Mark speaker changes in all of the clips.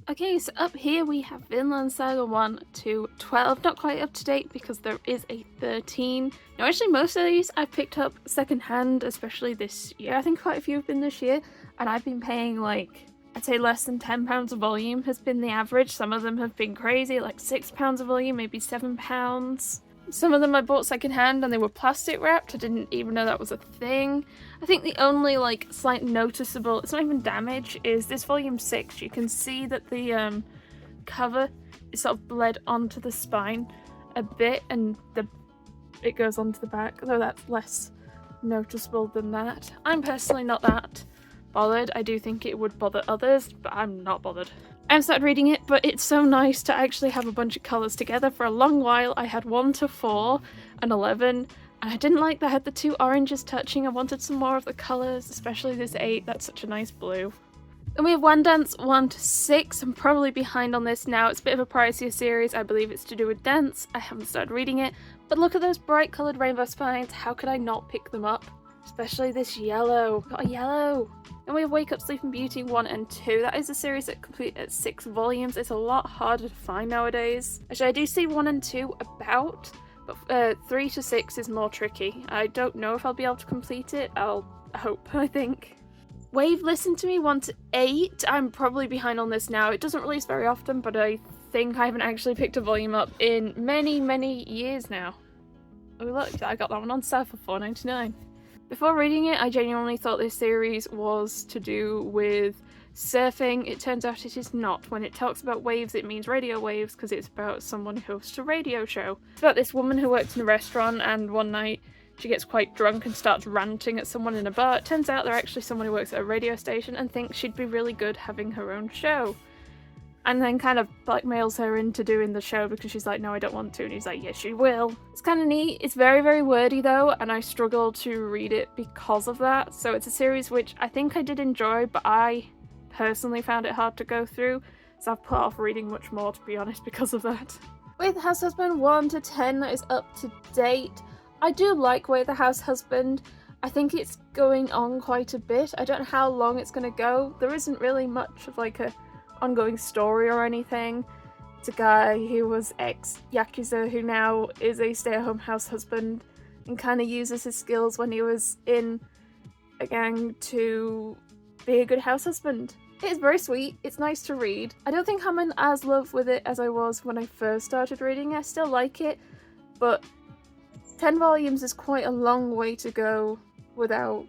Speaker 1: Okay, so up here we have Vinland Saga 1 to 12, not quite up to date because there is a 13. Now actually most of these I've picked up second hand, especially this year. I think quite a few have been this year, and I've been paying like, I'd say less than £10 a volume has been the average. Some of them have been crazy, like £6 a volume, maybe £7. Some of them I bought second hand and they were plastic wrapped. I didn't even know that was a thing. I think the only like slight noticeable, it's not even damage, is this volume 6. You can see that the cover is sort of bled onto the spine a bit and it goes onto the back, though that's less noticeable than that. I'm personally not that bothered. I do think it would bother others, but I'm not bothered. I haven't started reading it, but it's so nice to actually have a bunch of colours together. For a long while I had 1 to 4 and 11, and I didn't like that I had the 2 oranges touching. I wanted some more of the colours, especially this 8, that's such a nice blue. Then we have One Dance 1 to 6. I'm probably behind on this now. It's a bit of a pricier series. I believe it's to do with dance. I haven't started reading it, but look at those bright coloured rainbow spines. How could I not pick them up? Especially this yellow. Got a yellow. And we have Wake Up Sleeping Beauty 1 and 2. That is a series that complete at 6 volumes. It's a lot harder to find nowadays. Actually, I do see 1 and 2 about, but 3 to 6 is more tricky. I don't know if I'll be able to complete it. I'll hope, I think. Wave Listen to Me 1 to 8. I'm probably behind on this now. It doesn't release very often, but I think I haven't actually picked a volume up in many years now. Oh look, I got that one on sale for $4.99. Before reading it, I genuinely thought this series was to do with surfing. It turns out it is not. When it talks about waves, it means radio waves because it's about someone who hosts a radio show. It's about this woman who works in a restaurant, and one night she gets quite drunk and starts ranting at someone in a bar. It turns out they're actually someone who works at a radio station and thinks she'd be really good having her own show. And then kind of blackmails her into doing the show because she's like, no, I don't want to. And he's like, yes, you will. It's kind of neat. It's very wordy though, and I struggle to read it because of that. So it's a series which I think I did enjoy, but I personally found it hard to go through. So I've put off reading much more, to be honest, because of that. With House Husband 1 to 10, that is up to date. I do like Way the House Husband. I think it's going on quite a bit. I don't know how long it's going to go. There isn't really much of like a ongoing story or anything. It's a guy who was ex-Yakuza who now is a stay-at-home house husband and kind of uses his skills when he was in a gang to be a good house husband. It is very sweet. It's nice to read. I don't think I'm in as love with it as I was when I first started reading. I still like it, but 10 volumes is quite a long way to go without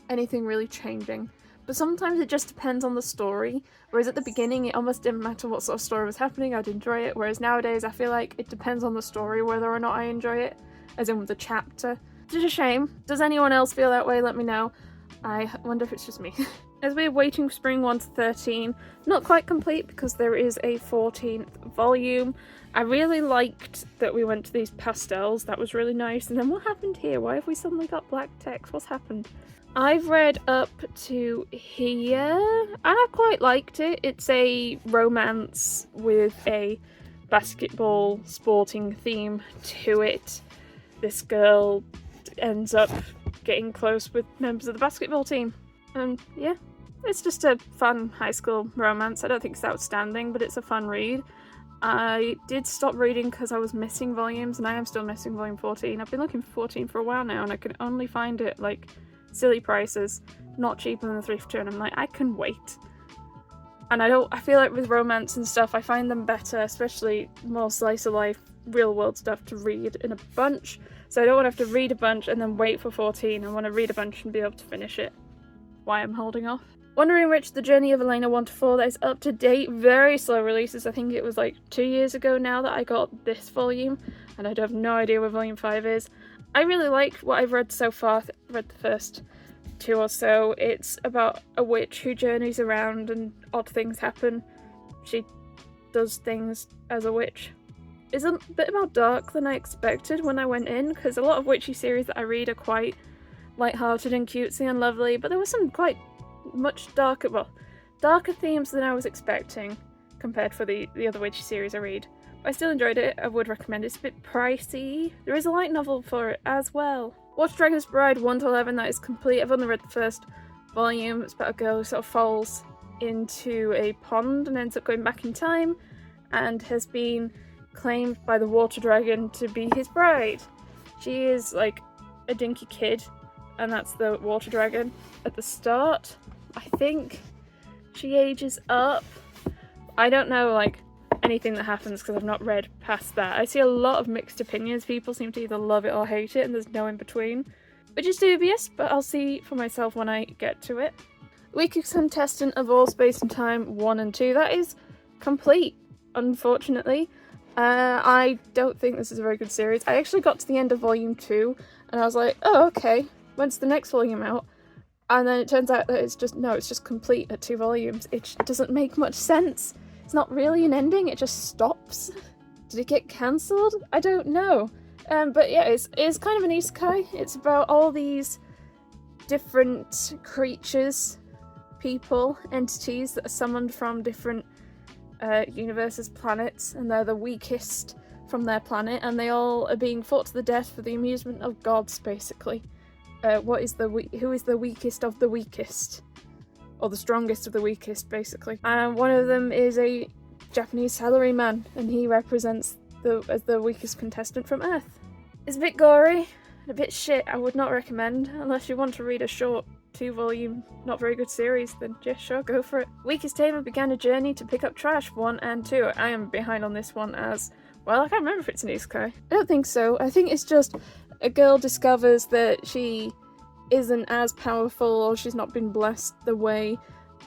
Speaker 1: anything really changing. But sometimes it just depends on the story, whereas at the beginning it almost didn't matter what sort of story was happening, I'd enjoy it, whereas nowadays I feel like it depends on the story whether or not I enjoy it, as in with the chapter. It's a shame. Does anyone else feel that way? Let me know. I wonder if it's just me. As we're waiting Spring 1 to 13, not quite complete because there is a 14th volume. I really liked that we went to these pastels, that was really nice, and then what happened here? Why have we suddenly got black text? What's happened? I've read up to here, and I quite liked it. It's a romance with a basketball sporting theme to it. This girl ends up getting close with members of the basketball team. And yeah, it's just a fun high school romance. I don't think it's outstanding, but it's a fun read. I did stop reading because I was missing volumes, and I am still missing volume 14. I've been looking for 14 for a while now, and I can only find it like silly prices, not cheaper than the thrift store, and I'm like, I can wait. And I feel like with romance and stuff, I find them better, especially more slice of life, real world stuff to read in a bunch. So I don't want to have to read a bunch and then wait for 14. I want to read a bunch and be able to finish it. Why I'm holding off. Wandering Witch, The Journey of Elena 1 to 4, that is up to date, very slow releases. I think it was like 2 years ago now that I got this volume, and I have no idea where volume 5 is. I really like what I've read so far. I've read the first 2 or so. It's about a witch who journeys around and odd things happen. She does things as a witch. It's a bit more dark than I expected when I went in, because a lot of witchy series that I read are quite light-hearted and cutesy and lovely, but there was some quite much darker themes than I was expecting compared for the other witchy series I read. I still enjoyed it. I would recommend it. It's a bit pricey. There is a light novel for it as well. Watch Dragon's Bride 1 to 11, that is complete. I've only read the first volume. It's about a girl who sort of falls into a pond and ends up going back in time and has been claimed by the water dragon to be his bride. She is like a dinky kid, and that's the water dragon at the start. I think she ages up. I don't know like anything that happens because I've not read past that. I see a lot of mixed opinions. People seem to either love it or hate it, and there's no in between, which is dubious, but I'll see for myself when I get to it. Weakest contestant of all Space and Time 1 and 2. That is complete, unfortunately. I don't think this is a very good series. I actually got to the end of volume 2 and I was like, oh okay, when's the next volume out? And then it turns out that it's just complete at 2 volumes. It just doesn't make much sense. It's not really an ending, it just stops. Did it get cancelled? I don't know. But yeah, it's kind of an isekai. It's about all these different creatures, people, entities that are summoned from different universes, planets, and they're the weakest from their planet, and they all are being fought to the death for the amusement of gods, basically. Who is the weakest of the weakest? Or the strongest of the weakest, basically. And one of them is a Japanese salaryman, and he represents as the weakest contestant from Earth. It's a bit gory, and a bit shit. I would not recommend, unless you want to read a short 2-volume, not very good series, then yeah, sure, go for it. Weakest Tamer began a journey to pick up trash 1 and 2. I am behind on this one as, well, I can't remember if it's an isekai. I don't think so. I think it's just a girl discovers that she isn't as powerful, or she's not been blessed the way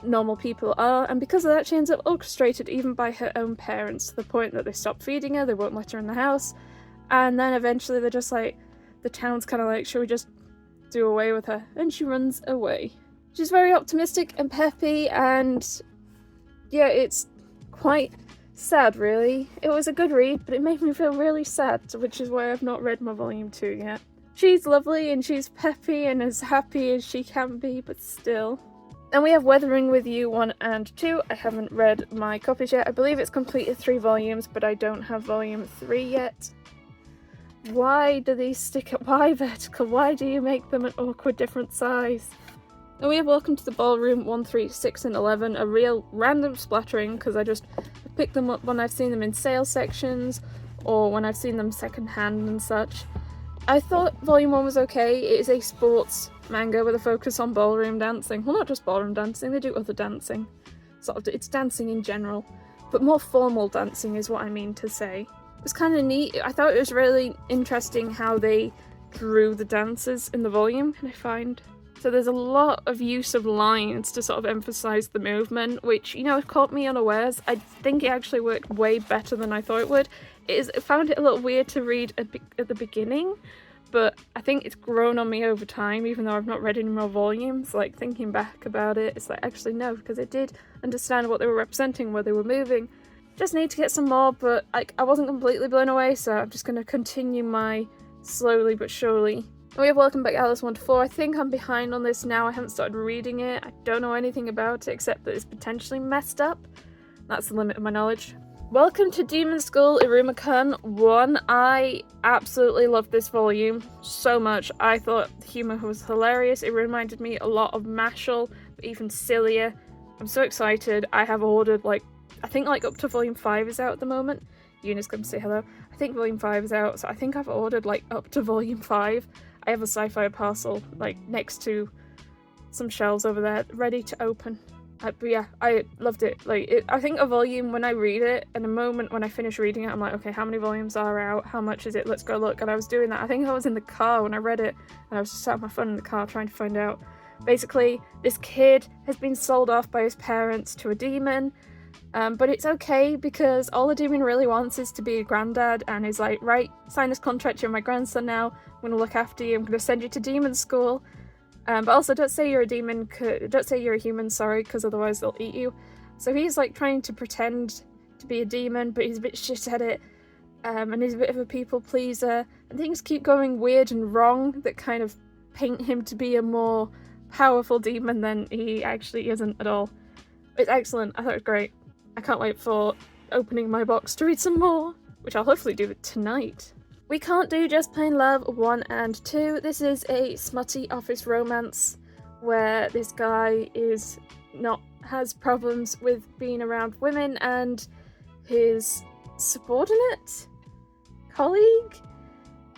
Speaker 1: normal people are, and because of that she ends up orchestrated even by her own parents, to the point that they stop feeding her, they won't let her in the house, and then eventually they're just like, the town's kind of like, should we just do away with her? And she runs away. She's very optimistic and peppy, and yeah, it's quite sad really. It was a good read, but it made me feel really sad, which is why I've not read my volume 2 yet. She's lovely and she's peppy and as happy as she can be, but still. And we have Weathering With You 1 and 2. I haven't read my copies yet. I believe it's completed 3 volumes, but I don't have volume 3 yet. Why do these stick at why vertical? Why do you make them an awkward different size? And we have Welcome to the Ballroom 1, 3, 6 and 11, a real random splattering because I just pick them up when I've seen them in sale sections or when I've seen them secondhand and such. I thought volume 1 was okay. It is a sports manga with a focus on ballroom dancing. Well, not just ballroom dancing, they do other dancing. It's dancing in general, but more formal dancing is what I mean to say. It was kind of neat. I thought it was really interesting how they drew the dances in the volume, and I find. So there's a lot of use of lines to sort of emphasise the movement, which, you know, caught me unawares. I think it actually worked way better than I thought it would. I found it a little weird to read at the beginning, but I think it's grown on me over time, even though I've not read any more volumes. Like, thinking back about it, it's like, actually no, because I did understand what they were representing, where they were moving. Just need to get some more, but I wasn't completely blown away, so I'm just going to continue my slowly but surely. And we have Welcome Back Alice 1 to 4. I think I'm behind on this now. I haven't started reading it. I don't know anything about it except that it's potentially messed up. That's the limit of my knowledge. Welcome to Demon School Iruma-kun 1. I absolutely loved this volume so much. I thought the humour was hilarious. It reminded me a lot of Mashal, but even sillier. I'm so excited. I have ordered I think up to volume 5 is out at the moment. Eunice, come say hello. I think volume 5 is out, so I think I've ordered up to volume 5. I have a sci-fi parcel next to some shelves over there, ready to open. But yeah, I loved it. I think a volume, when I read it, and a moment when I finish reading it, I'm like, okay, how many volumes are out? How much is it? Let's go look. And I was doing that. I think I was in the car when I read it, and I was just sat on my phone in the car trying to find out. Basically, this kid has been sold off by his parents to a demon, but it's okay because all the demon really wants is to be a granddad, and he's like, right, sign this contract, you're my grandson now, I'm going to look after you, I'm going to send you to demon school. But also, don't say you're a demon, don't say you're a human, sorry, because otherwise they'll eat you. So he's trying to pretend to be a demon, but he's a bit shit at it, and he's a bit of a people pleaser, and things keep going weird and wrong that kind of paint him to be a more powerful demon than he actually isn't at all. It's excellent, I thought it was great. I can't wait for opening my box to read some more, which I'll hopefully do tonight. We Can't Do Just Plain Love 1 and 2. This is a smutty office romance where this guy is not has problems with being around women, and his subordinate colleague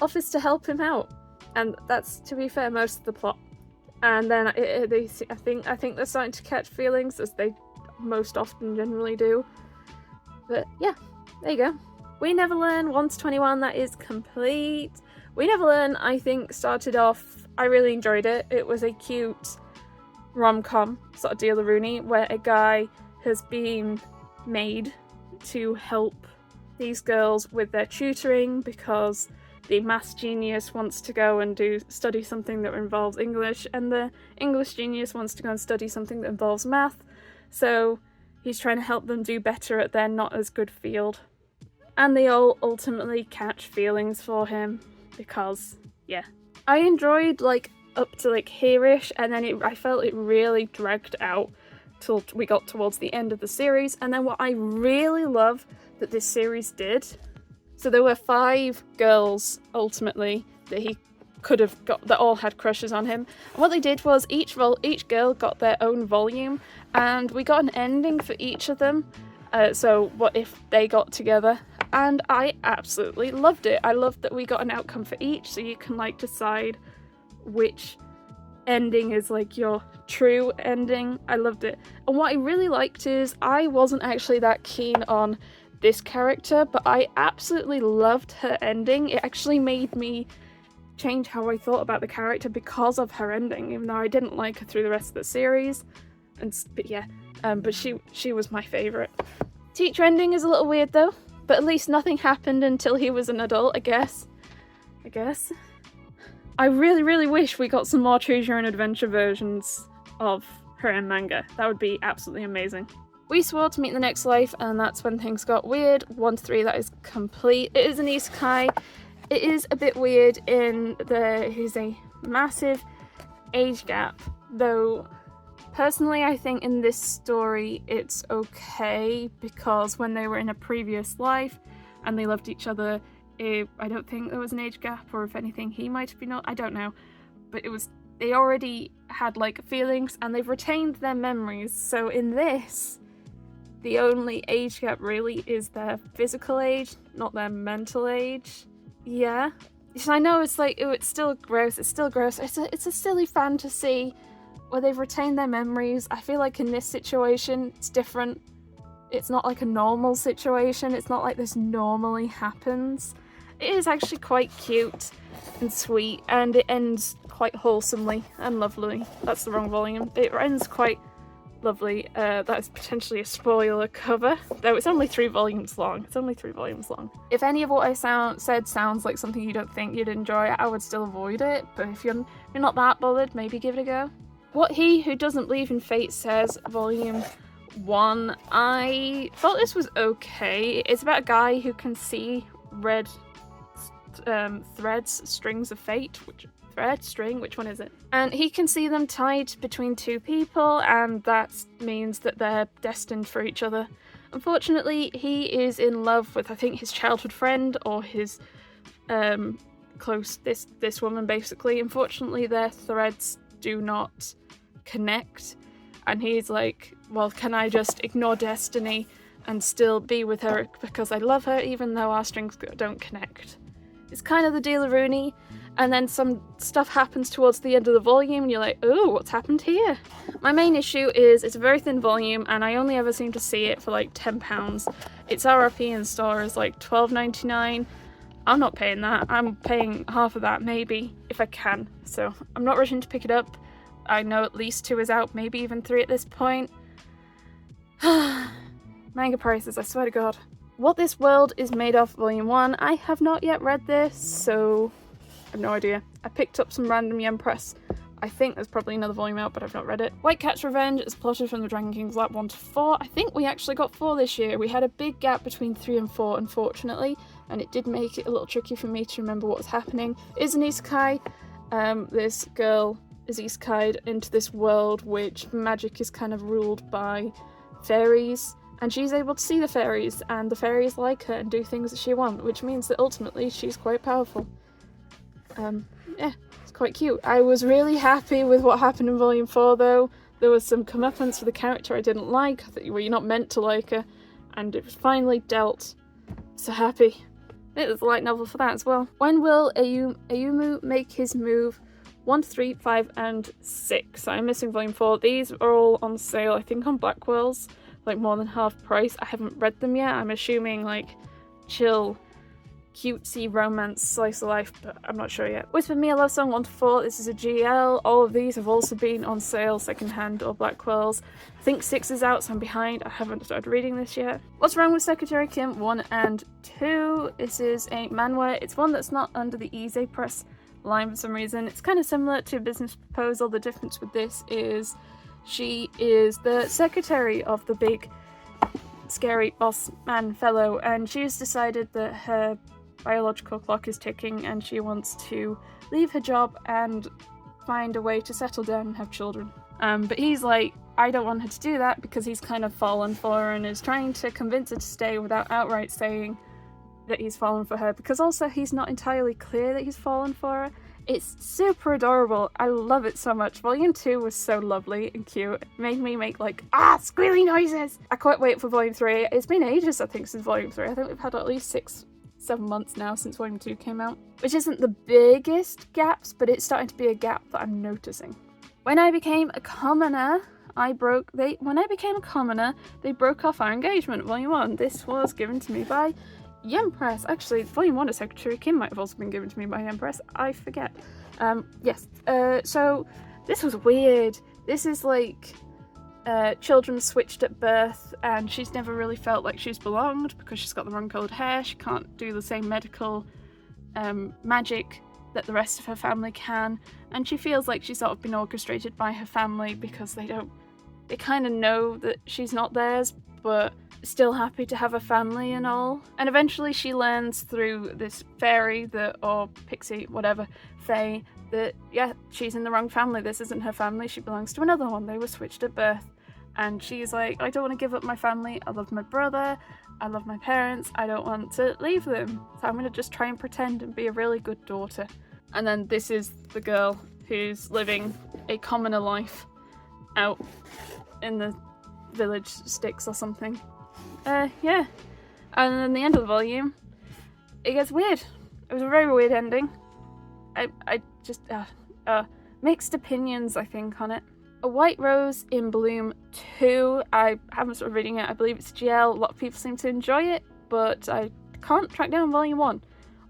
Speaker 1: offers to help him out, and that's, to be fair, most of the plot. And then I think they're starting to catch feelings, as they most often generally do. But yeah, there you go. We Never Learn 1 to 21, that is complete. We Never Learn, I think, started off, I really enjoyed it. It was a cute rom-com sort of deal-a-rooney, where a guy has been made to help these girls with their tutoring because the maths genius wants to go and study something that involves English, and the English genius wants to go and study something that involves math. So he's trying to help them do better at their not as good field. And they all ultimately catch feelings for him because, yeah. I enjoyed up to here-ish, and then I felt it really dragged out till we got towards the end of the series. And then what I really love that this series did, so there were 5 girls ultimately that he could have got that all had crushes on him. And what they did was each girl got their own volume, and we got an ending for each of them. So what if they got together? And I absolutely loved it. I loved that we got an outcome for each, so you can decide which ending is your true ending. I loved it. And what I really liked is I wasn't actually that keen on this character, but I absolutely loved her ending. It actually made me change how I thought about the character because of her ending, even though I didn't like her through the rest of the series. But she was my favourite. Teacher ending is a little weird though, but at least nothing happened until he was an adult, I guess. I really, really wish we got some more Choose Your Own Adventure versions of her in manga. That would be absolutely amazing. We swore to meet in the next life, and that's when things got weird. 1 to 3, that is complete. It is an isekai. It is a bit weird in there's a massive age gap, though personally I think in this story it's okay, because when they were in a previous life and they loved each other, I don't think there was an age gap, or if anything he might have been, I don't know, but they already had feelings and they've retained their memories. So in this, the only age gap really is their physical age, not their mental age. Yeah. I know it's it's still gross. It's a silly fantasy where they've retained their memories. I feel like in this situation, it's different. It's not a normal situation. It's not this normally happens. It is actually quite cute and sweet, and it ends quite wholesomely and lovely. That's the wrong volume. It ends quite lovely. That is potentially a spoiler cover, though it's only 3 volumes long. If any of what I said sounds like something you don't think you'd enjoy, I would still avoid it, but if you're not that bothered, maybe give it a go. What He Who Doesn't Believe in Fate Says, Volume 1. I thought this was okay. It's about a guy who can see red strings of fate. Which one is it? And he can see them tied between 2 people, and that means that they're destined for each other. Unfortunately, he is in love with, I think, his childhood friend, or his this woman basically. Unfortunately, their threads do not connect, and he's well, can I just ignore destiny and still be with her because I love her even though our strings don't connect? It's kind of the deal-a-rooney, and then some stuff happens towards the end of the volume and you're oh, what's happened here? My main issue is it's a very thin volume and I only ever seem to see it for £10. Its RRP in store is £12.99. I'm not paying that. I'm paying half of that maybe, if I can, so I'm not rushing to pick it up. I know at least 2 is out, maybe even 3 at this point. Manga prices, I swear to God. What This World Is Made Of, Volume 1. I have not yet read this, so I have no idea. I picked up some random yen press. I think there's probably another volume out, but I've not read it. White Cat's Revenge is plotted from the Dragon King's Lap 1 to 4. I think we actually got 4 this year. We had a big gap between 3 and 4, unfortunately, and it did make it a little tricky for me to remember what was happening. It is an isekai. This girl is isekai'd into this world which magic is kind of ruled by fairies, and she's able to see the fairies, and the fairies like her and do things that she wants, which means that ultimately she's quite powerful. Yeah, it's quite cute. I was really happy with what happened in Volume 4 though. there was some comeuppance for the character I didn't like, where you're not meant to like her, and it was finally dealt. So happy. It was a light novel for that as well. When will Ayumu make his move? 1, 3, 5, and 6. I'm missing volume 4. These are all on sale, I think on Blackwell's, like more than half price. I haven't read them yet. I'm assuming like chill, cutesy romance slice of life, but I'm not sure yet. Whisper Me a Love Song 1 to 4. This is a GL. All of these have also been on sale secondhand or Blackwell's. I think 6 is out, so I'm behind. I haven't started reading this yet. What's Wrong with Secretary Kim 1 and 2. This is a manhwa. It's one that's not under the Easy Press line for some reason. It's kind of similar to Business Proposal. The difference with this is she is the secretary of the big scary boss man fellow, and she's decided that her biological clock is ticking and she wants to leave her job and find a way to settle down and have children. But he's like, I don't want her to do that, because he's kind of fallen for her and is trying to convince her to stay without outright saying that he's fallen for her, because also he's not entirely clear that he's fallen for her. It's super adorable. I love it so much. Volume 2 was so lovely and cute. It made me make like, squealy noises. I can't wait for Volume 3. It's been ages, I think, since Volume 3. I think we've had at least 6-7 months now since Volume 2 came out. Which isn't the biggest gaps, but it's starting to be a gap that I'm noticing. When I became a commoner, they broke off our engagement, Volume 1. This was given to me by Yen Press. Actually, Volume 1 of Secretary Kim might have also been given to me by Yen Press. I forget. Yes. So this was weird. This is like children switched at birth, and she's never really felt like she's belonged because she's got the wrong coloured hair. She can't do the same medical magic that the rest of her family can, and she feels like she's sort of been orchestrated by her family because they kind of know that she's not theirs, but still happy to have a family and all. And eventually she learns through this fairy or pixie, whatever, fae, that yeah, she's in the wrong family. This isn't her family. She belongs to another one. They were switched at birth. And she's like, I don't want to give up my family. I love my brother. I love my parents. I don't want to leave them. So I'm going to just try and pretend and be a really good daughter. And then this is the girl who's living a commoner life out in the village sticks or something. Yeah. And then the end of the volume, it gets weird. It was a very weird ending. I just, mixed opinions, I think, on it. A White Rose in Bloom 2. I haven't started reading it. I believe it's GL. A lot of people seem to enjoy it, but I can't track down Volume 1.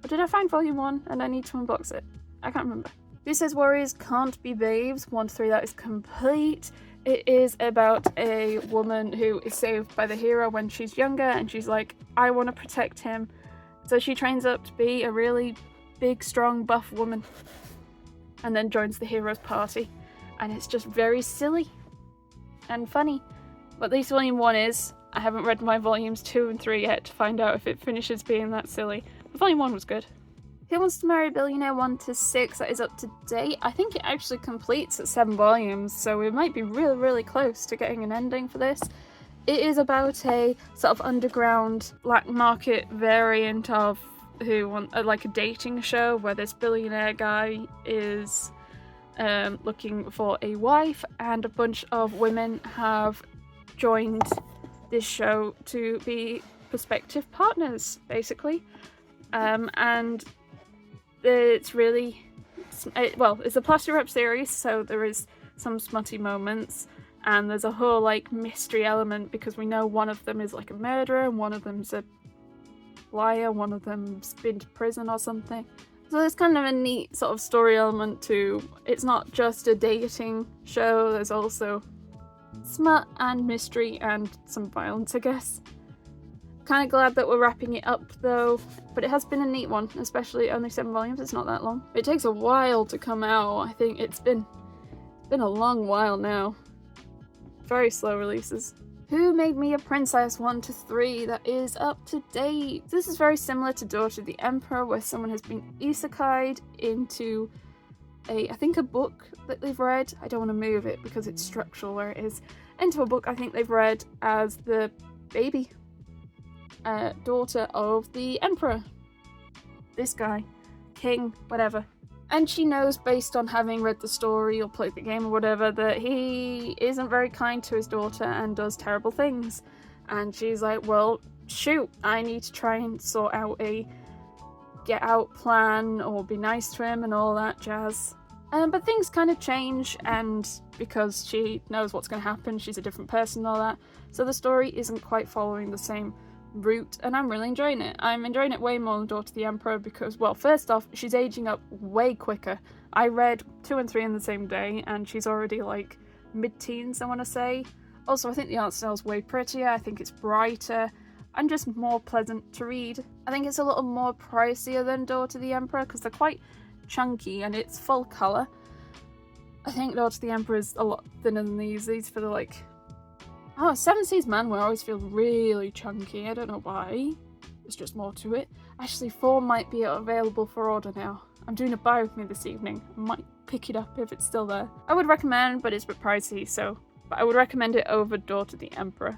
Speaker 1: Or did I find Volume 1 and I need to unbox it? I can't remember. Who Says Warriors Can't Be Babes? 1 to 3, that is complete. It is about a woman who is saved by the hero when she's younger, and she's like, I want to protect him. So she trains up to be a really big, strong, buff woman, and then joins the hero's party. And it's just very silly and funny. But at least Volume 1 is. I haven't read my Volumes 2 and 3 yet to find out if it finishes being that silly. But Volume 1 was good. Who Wants to Marry a Billionaire 1 to 6, that is up to date. I think it actually completes at 7 volumes, so we might be really, really close to getting an ending for this. It is about a sort of underground black market variant of like a dating show where this billionaire guy is looking for a wife, and a bunch of women have joined this show to be prospective partners, basically. And it's really, it's a Plaster Up series, so there is some smutty moments, and there's a whole like mystery element because we know one of them is like a murderer and one of them's a liar, one of them's been to prison or something. So there's kind of a neat sort of story element to it's not just a dating show, there's also smut and mystery and some violence, I guess. Kind of glad that we're wrapping it up though, but it has been a neat one, especially only 7 volumes, it's not that long. It takes a while to come out. I think it's been a long while now. Very slow releases. Who Made Me a Princess 1 to 3, that is up to date. This is very similar to Daughter of the Emperor, where someone has been isekai'd into I think a book that they've read. I don't want to move it because it's structural where it is. Into a book I think they've read as the baby daughter of the emperor. This guy, king, whatever. And she knows, based on having read the story or played the game or whatever, that he isn't very kind to his daughter and does terrible things. And she's like, well, shoot, I need to try and sort out a get out plan or be nice to him and all that jazz. But things kind of change, and because she knows what's going to happen, she's a different person and all that. So the story isn't quite following the same route, and I'm really enjoying it. I'm enjoying it way more than Daughter of the Emperor because, well, first off, she's aging up way quicker. I read 2 and 3 in the same day, and she's already like mid-teens, I want to say. Also, I think the art style's way prettier, I think it's brighter, and just more pleasant to read. I think it's a little more pricier than Daughter of the Emperor because they're quite chunky and it's full colour. I think Daughter of the Emperor is a lot thinner than these. These feel like... Oh, Seven Seas Manhwa always feel really chunky. I don't know why. There's just more to it. Actually, 4 might be available for order now. I'm doing a buy with me this evening. I might pick it up if it's still there. I would recommend, but it's a bit pricey, but I would recommend it over Daughter of the Emperor.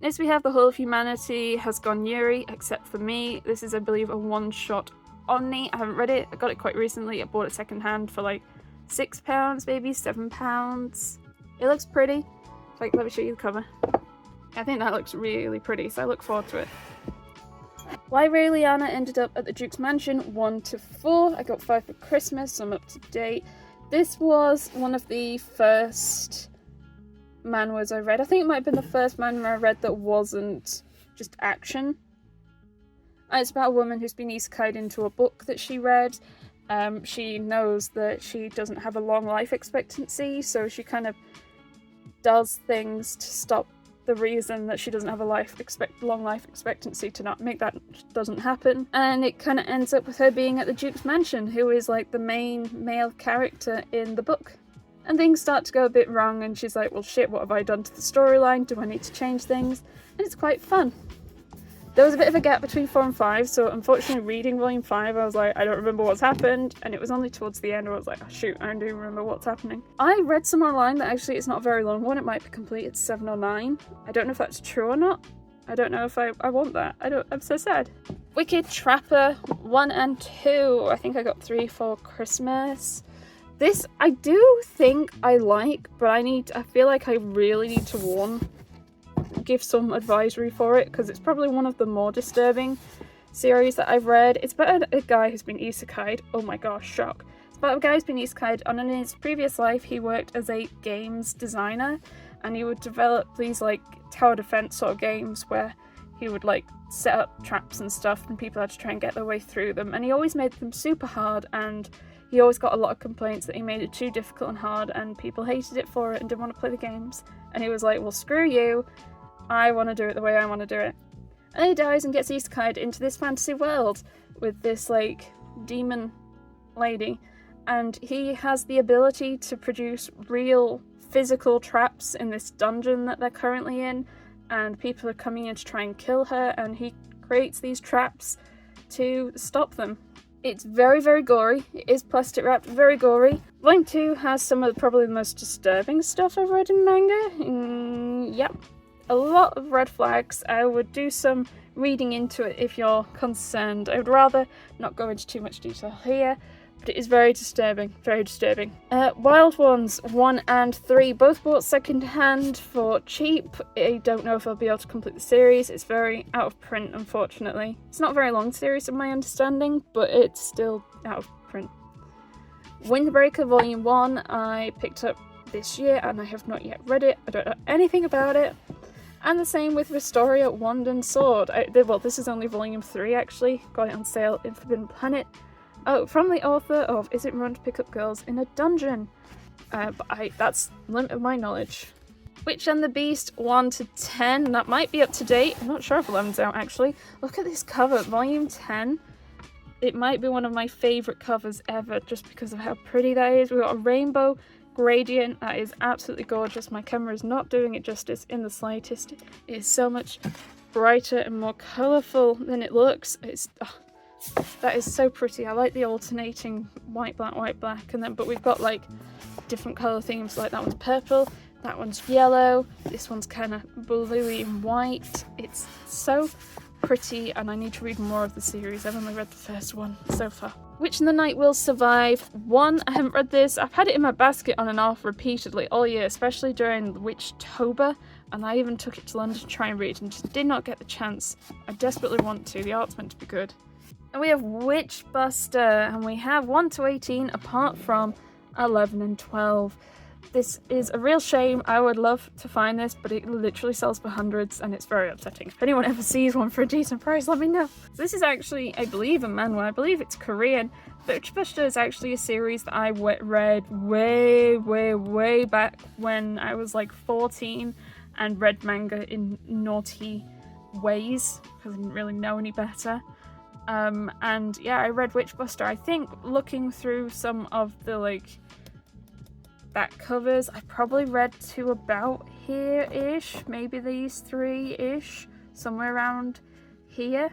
Speaker 1: Next we have The Whole of Humanity Has Gone Yuri, Except for Me. This is, I believe, a one-shot omni. I haven't read it. I got it quite recently. I bought it second-hand for like £6, maybe £7. It looks pretty. Like, let me show you the cover. I think that looks really pretty, so I look forward to it. Why Raeliana ended up at the Duke's Mansion 1 to 4. I got 5 for Christmas, so I'm up to date. This was one of the first manhwas I read. I think it might have been the first manhwa I read that wasn't just action. And it's about a woman who's been isekai'd into a book that she read. She knows that she doesn't have a long life expectancy, so she kind of does things to stop the reason that she doesn't have a long life expectancy to not make that doesn't happen. And it kind of ends up with her being at the Duke's Mansion, who is like the main male character in the book. And things start to go a bit wrong, and she's like, well shit, what have I done to the storyline? Do I need to change things? And it's quite fun. There was a bit of a gap between 4 and 5, so unfortunately reading volume 5, I was like, I don't remember what's happened, and it was only towards the end where I was like, oh shoot, I do remember what's happening. I read some online that actually it's not a very long one, it might be complete, it's 7 or 9. I don't know if that's true or not. I don't know if I want that. I'm so sad. Wicked Trapper 1 and 2, I think I got 3 for Christmas. This I do think I like, but I feel like I really need to give some advisory for it, because it's probably one of the more disturbing series that I've read. It's about a guy who's been isekai'd. Oh my gosh, shock. It's about a guy who's been isekai'd, and in his previous life he worked as a games designer, and he would develop these like tower defense sort of games where he would like set up traps and stuff, and people had to try and get their way through them, and he always made them super hard, and he always got a lot of complaints that he made it too difficult and hard, and people hated it for it and didn't want to play the games. And he was like, well, screw you, I want to do it the way I want to do it. And he dies and gets isekai'd into this fantasy world with this like demon lady, and he has the ability to produce real physical traps in this dungeon that they're currently in, and people are coming in to try and kill her, and he creates these traps to stop them. It's very, very gory. It is plastic wrapped, very gory. Volume 2 has some of probably the most disturbing stuff I've read in manga. Yep. A lot of red flags. I would do some reading into it if you're concerned. I would rather not go into too much detail here, but it is very disturbing, very disturbing. Wild Ones 1 and 3, both bought second hand for cheap. I don't know if I'll be able to complete the series. It's very out of print, unfortunately. It's not a very long series in my understanding, but it's still out of print. Windbreaker Volume 1 I picked up this year, and I have not yet read it. I don't know anything about it. And the same with Restoria Wand and Sword. Well, this is only Volume 3 actually. Got it on sale in Forbidden Planet. Oh, from the author of Is It Wrong to Pick Up Girls in a Dungeon? But that's the limit of my knowledge. Witch and the Beast 1 to 10. That might be up to date. I'm not sure if 11's out actually. Look at this cover, Volume 10. It might be one of my favourite covers ever just because of how pretty that is. We've got a rainbow gradient that is absolutely gorgeous. My camera is not doing it justice in the slightest. It is so much brighter and more colourful than it looks. That is so pretty. I like the alternating white, black, and then but we've got like different colour themes. Like that one's purple, that one's yellow, this one's kind of bluey and white. It's so pretty, and I need to read more of the series. I've only read the first one so far. Witch in the Night Will Survive 1. I haven't read this. I've had it in my basket on and off repeatedly all year, especially during Witchtober, and I even took it to London to try and read and just did not get the chance. I desperately want to. The art's meant to be good. And we have Witchbuster, and we have 1 to 18 apart from 11 and 12. This is a real shame. I would love to find this, but it literally sells for hundreds and it's very upsetting. If anyone ever sees one for a decent price, let me know. So this is actually, I believe, a manhwa. I believe it's Korean. But Witchbuster is actually a series that I read way back when I was like 14 and read manga in naughty ways because I didn't really know any better. And yeah, I read Witchbuster. I think looking through some of the back covers, I probably read to about here-ish, maybe these 3-ish, somewhere around here.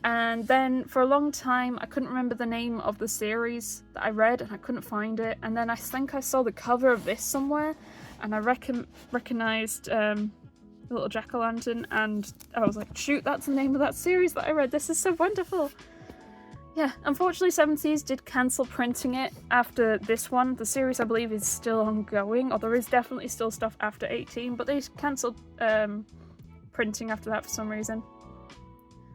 Speaker 1: And then for a long time I couldn't remember the name of the series that I read and I couldn't find it. And then I think I saw the cover of this somewhere and I recognised the little jack-o'-lantern and I was like, shoot, that's the name of that series that I read. This is so wonderful. Yeah, unfortunately 70s did cancel printing it after this one. The series I believe is still ongoing, or there is definitely still stuff after 18, but they cancelled printing after that for some reason.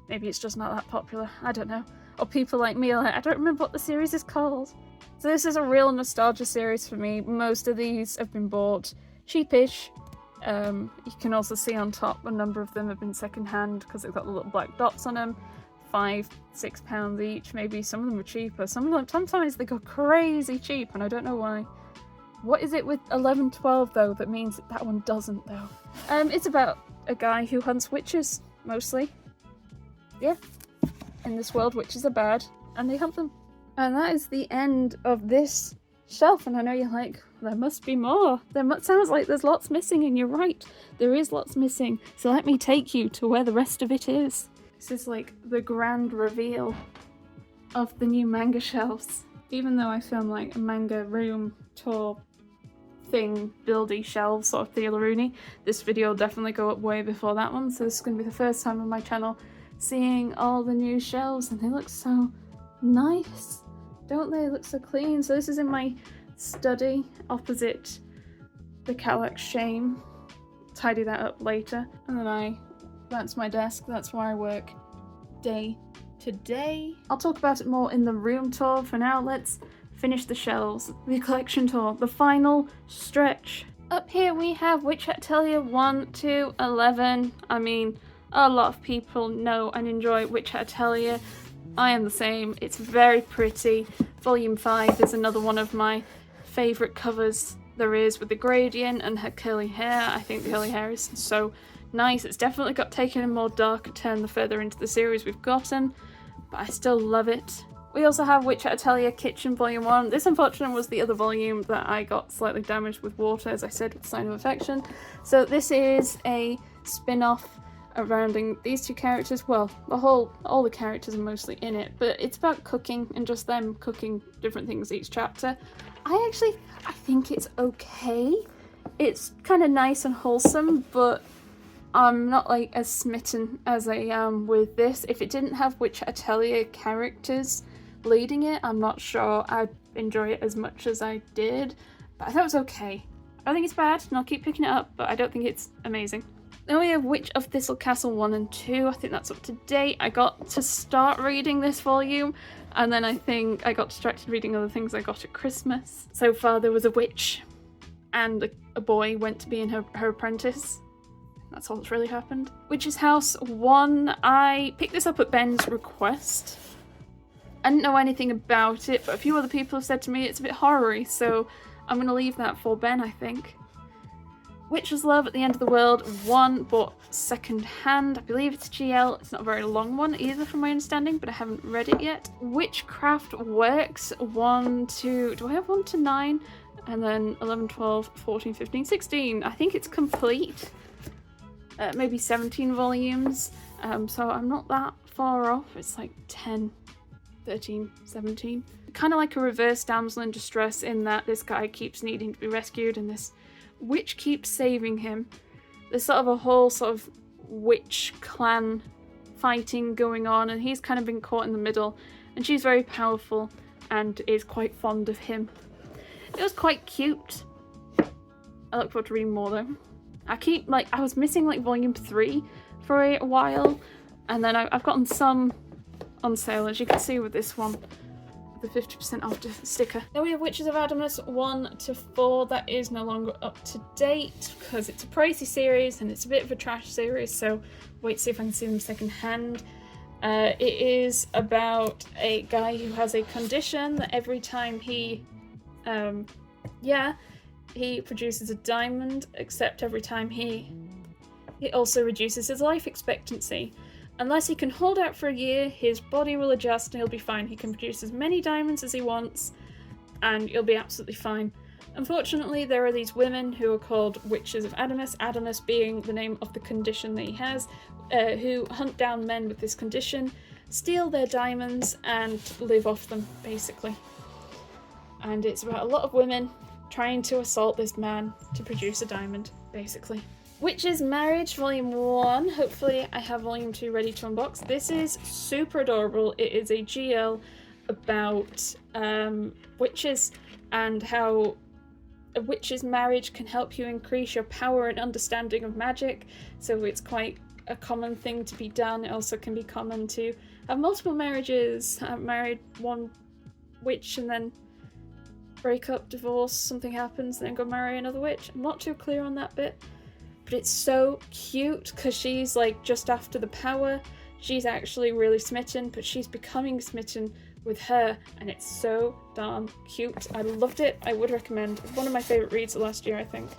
Speaker 1: Maybe it's just not that popular, I don't know. Or people like me are like, I don't remember what the series is called. So this is a real nostalgia series for me. Most of these have been bought cheapish. You can also see on top a number of them have been secondhand because they've got the little black dots on them. £5-6 each, maybe. Some of them are cheaper. Sometimes they go crazy cheap and I don't know why. What is it with 11-12 though that means that one doesn't though? It's about a guy who hunts witches, mostly. Yeah. In this world, witches are bad and they hunt them. And that is the end of this shelf, and I know you're like, there must be more. Sounds like there's lots missing, and you're right. There is lots missing. So let me take you to where the rest of it is. This is like the grand reveal of the new manga shelves. Even though I film like a manga room tour thing, buildy shelves sort of theory, this video will definitely go up way before that one. So this is going to be the first time on my channel seeing all the new shelves, and they look so nice, don't they? They look so clean. So this is in my study opposite the Calax Shame. Tidy that up later. And then that's my desk. That's where I work day to day. I'll talk about it more in the room tour. For now, let's finish the shelves. The collection tour, the final stretch. Up here we have Witch Atelier 1 to 11. I mean, a lot of people know and enjoy Witch Atelier. I am the same. It's very pretty. Volume 5 is another one of my favourite covers there is, with the gradient and her curly hair. I think the curly hair is so nice. It's definitely got taken a more darker turn the further into the series we've gotten, but I still love it. We also have Witch Atelier Kitchen Volume 1. This unfortunately was the other volume that I got slightly damaged with water, as I said, with Sign of Affection. So this is a spin-off surrounding these two characters. Well, all the characters are mostly in it, but it's about cooking and just them cooking different things each chapter. I think it's okay. It's kind of nice and wholesome, but I'm not like as smitten as I am with this. If it didn't have Witch Atelier characters leading it, I'm not sure I'd enjoy it as much as I did, but I thought it was okay. I don't think it's bad, and I'll keep picking it up, but I don't think it's amazing. Then we have Witch of Thistle Castle 1 and 2. I think that's up to date. I got to start reading this volume, and then I think I got distracted reading other things I got at Christmas. So far there was a witch, and a boy went to be in her apprentice. That's all that's really happened. Witch's House 1. I picked this up at Ben's request. I didn't know anything about it, but a few other people have said to me it's a bit horror-y, so I'm going to leave that for Ben, I think. Witch's Love at the End of the World 1, bought second hand. I believe it's GL. It's not a very long one either from my understanding, but I haven't read it yet. Witchcraft Works 1 to... do I have 1 to 9? And then 11, 12, 14, 15, 16. I think it's complete. Maybe 17 volumes. So I'm not that far off. It's like 10, 13, 17. Kind of like a reverse damsel in distress in that this guy keeps needing to be rescued and this witch keeps saving him. There's sort of a whole sort of witch clan fighting going on, and he's kind of been caught in the middle, and she's very powerful and is quite fond of him. It was quite cute. I look forward to reading more though. I was missing like volume 3 for a while, and then I've gotten some on sale, as you can see with this one, the 50% off sticker. Then we have Witches of Adamus 1 to 4. That is no longer up to date because it's a pricey series and it's a bit of a trash series, so wait to see if I can see them second hand. It is about a guy who has a condition that every time he produces a diamond, except every time he also reduces his life expectancy. Unless he can hold out for a year, his body will adjust and he'll be fine. He can produce as many diamonds as he wants and he'll be absolutely fine. Unfortunately, there are these women who are called Witches of Adamus, Adamus being the name of the condition that he has, who hunt down men with this condition, steal their diamonds and live off them, basically. And it's about a lot of women trying to assault this man to produce a diamond, basically. Witch's Marriage Volume 1. Hopefully I have Volume 2 ready to unbox. This is super adorable. It is a GL about witches and how a witch's marriage can help you increase your power and understanding of magic. So it's quite a common thing to be done. It also can be common to have multiple marriages. I've married one witch and then break up, divorce, something happens, then go marry another witch. I'm not too clear on that bit. But it's so cute because she's like just after the power. She's actually really smitten, but she's becoming smitten with her, and it's so darn cute. I loved it. I would recommend. One of my favourite reads of last year, I think.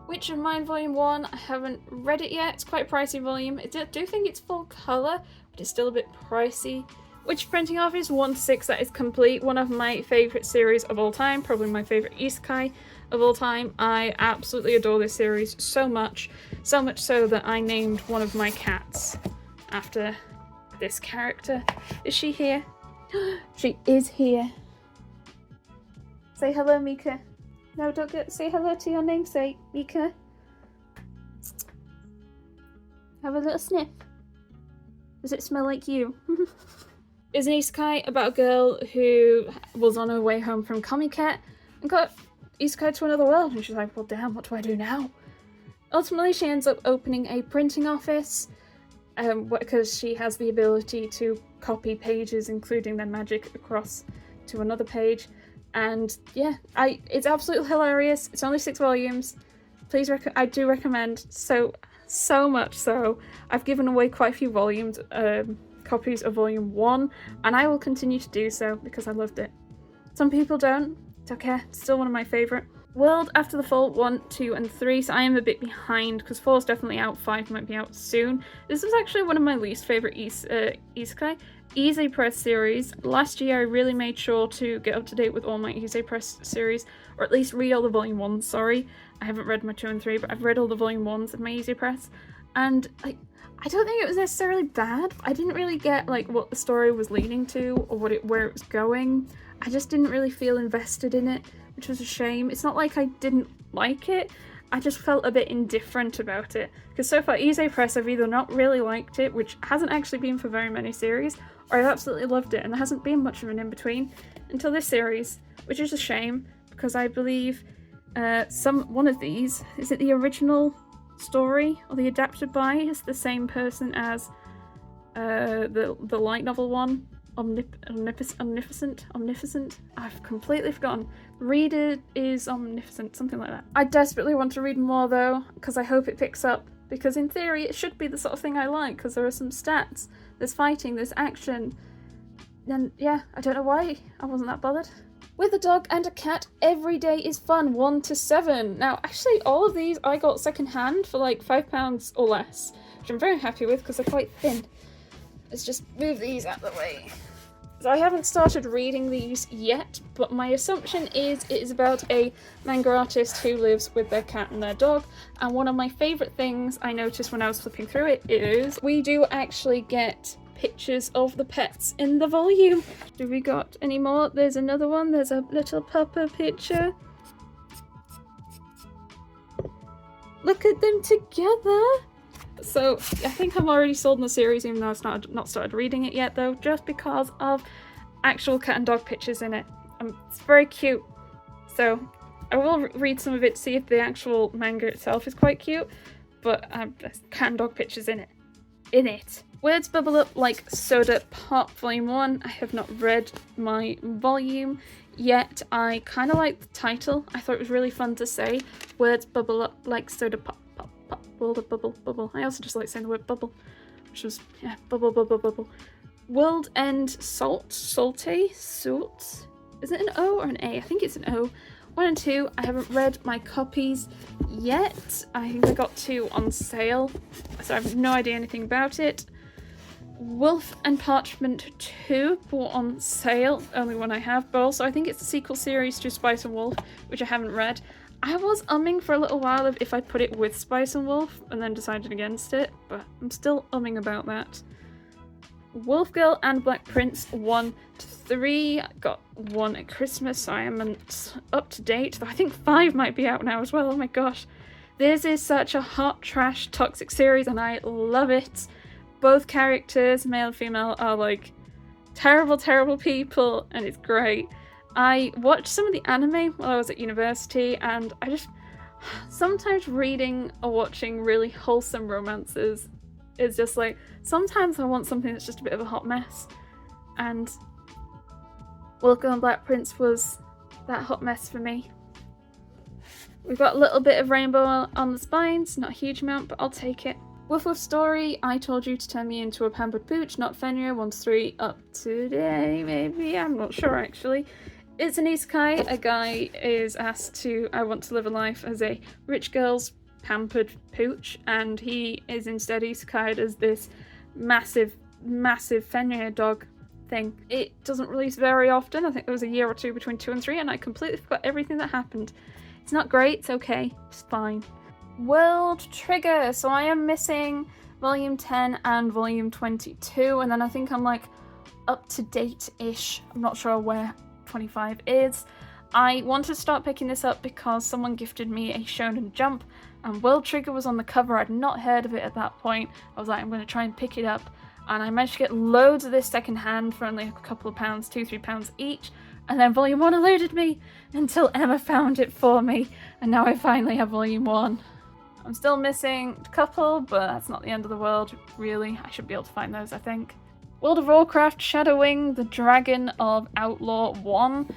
Speaker 1: Witch of Mine Volume 1. I haven't read it yet. It's quite a pricey volume. I do think it's full colour, but it's still a bit pricey. Witch Printing Office 1 to 6. That is complete. One of my favourite series of all time. Probably my favourite isekai of all time. I absolutely adore this series so much so that I named one of my cats after this character. Is she here? She is here. Say hello, Mika. No, don't say hello to your namesake, Mika. Have a little sniff. Does it smell like you? Is an isekai about a girl who was on her way home from Comiket and got isekai to another world, and she's like, well damn, what do I do now? Ultimately she ends up opening a printing office because she has the ability to copy pages, including their magic, across to another page. And yeah, it's absolutely hilarious. It's only 6 volumes. Please I do recommend so much so. I've given away quite a few volumes, copies of Volume 1, and I will continue to do so because I loved it. Some people don't care. It's still one of my favourite. World After the Fall 1, 2 and 3, so I am a bit behind because 4 is definitely out, 5 might be out soon. This was actually one of my least favourite isekai. Easy Press series. Last year I really made sure to get up to date with all my Easy Press series, or at least read all the volume 1s, sorry. I haven't read my 2 and 3, but I've read all the volume 1s of my Easy Press, and I don't think it was necessarily bad. I didn't really get like what the story was leading to or where it was going. I just didn't really feel invested in it, which was a shame. It's not like I didn't like it, I just felt a bit indifferent about it. Because so far, Easy Press, I've either not really liked it, which hasn't actually been for very many series, or I've absolutely loved it, and there hasn't been much of an in-between until this series, which is a shame, because I believe one of these, is it the original story, or the adapted by, is the same person as the light novel one? Omnificent? I've completely forgotten. Reader is Omnificent, something like that. I desperately want to read more though, because I hope it picks up, because in theory it should be the sort of thing I like, because there are some stats, there's fighting, there's action, and yeah, I don't know why I wasn't that bothered. With a dog and a cat, every day is fun, 1 to 7. Now actually all of these I got second hand for like £5 or less, which I'm very happy with because they're quite thin. Let's just move these out of the way. So I haven't started reading these yet, but my assumption is it is about a manga artist who lives with their cat and their dog, and one of my favourite things I noticed when I was flipping through it is we do actually get pictures of the pets in the volume. Do we got any more? There's another one, there's a little pupper picture. Look at them together! So I think I'm already sold on the series, even though I've not started reading it yet though, just because of actual cat and dog pictures in it. It's very cute. So I will read some of it to see if the actual manga itself is quite cute, but there's cat and dog pictures in it. Words bubble up like soda pop volume 1. I have not read my volume yet. I kind of like the title. I thought it was really fun to say. Words bubble up like soda pop, pop, pop, bubble, bubble, bubble. I also just like saying the word bubble, which was, yeah, bubble, bubble, bubble. World End Salt, Salte, Salt. Is it an O or an A? I think it's an O. 1 and 2, I haven't read my copies yet. I think I got 2 on sale, so I have no idea anything about it. Wolf and Parchment 2 bought on sale, only one I have, but also I think it's the sequel series to Spice and Wolf, which I haven't read. I was umming for a little while if I put it with Spice and Wolf, and then decided against it, but I'm still umming about that. Wolf Girl and Black Prince 1 to 3. I got 1 at Christmas, so I am up to date. I think 5 might be out now as well. Oh my gosh. This is such a hot trash toxic series and I love it. Both characters, male and female, are like terrible, terrible people and it's great. I watched some of the anime while I was at university and I just sometimes reading or watching really wholesome romances is just like, sometimes I want something that's just a bit of a hot mess. And Wolf Girl and Black Prince was that hot mess for me. We've got a little bit of rainbow on the spines, not a huge amount, but I'll take it. Woof Woof Story, I told you to turn me into a pampered pooch, not Fenrir, 1 to 3, up today, maybe, I'm not sure actually. It's an isekai. A guy is asked to, I want to live a life as a rich girl's pampered pooch, and he is instead isekai'd as this massive Fenrir dog thing. It doesn't release very often. I think there was a year or 2 between 2 and 3 and I completely forgot everything that happened. It's not great, it's okay, it's fine. World Trigger, so I am missing volume 10 and volume 22 and then I think I'm like up to date-ish. I'm not sure where 25 is. I want to start picking this up because someone gifted me a Shonen Jump and World Trigger was on the cover. I'd not heard of it at that point. I was like, I'm going to try and pick it up, and I managed to get loads of this second hand for only a couple of pounds, £2-3 each, and then volume 1 eluded me until Emma found it for me, and now I finally have volume 1. I'm still missing a couple, but that's not the end of the world, really. I should be able to find those, I think. World of Warcraft Shadowing the Dragon of Outlaw 1.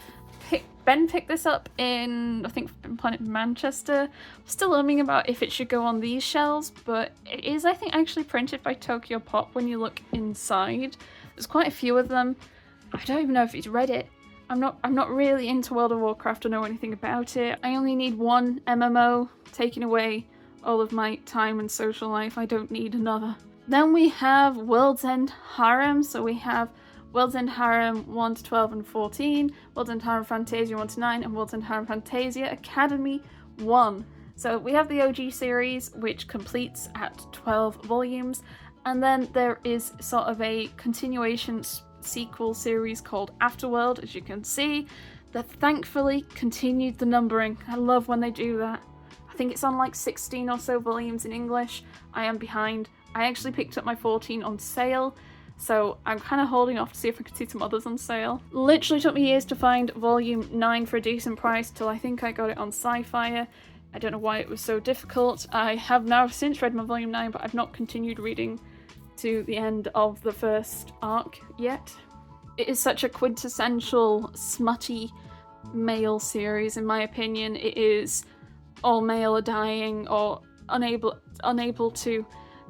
Speaker 1: Ben picked this up in, I think, Planet Manchester. I'm still umming about if it should go on these shelves, but it is, I think, actually printed by Tokyo Pop when you look inside. There's quite a few of them. I don't even know if he's read it. I'm not really into World of Warcraft or know anything about it. I only need 1 MMO, taking away all of my time and social life. I don't need another. Then we have World's End Harem. So we have World's End Harem 1 to 12 and 14, World's End Harem Fantasia 1 to 9, and World's End Harem Fantasia Academy 1. So we have the OG series, which completes at 12 volumes, and then there is sort of a continuation sequel series called Afterworld, as you can see, that thankfully continued the numbering. I love when they do that. I think it's on like 16 or so volumes in English. I am behind. I actually picked up my 14 on sale, so I'm kind of holding off to see if I could see some others on sale. Literally took me years to find volume 9 for a decent price till I think I got it on Sci-Fi. I don't know why it was so difficult. I have now since read my volume 9, but I've not continued reading to the end of the first arc yet. It is such a quintessential smutty male series, in my opinion. It is all male are dying or unable to.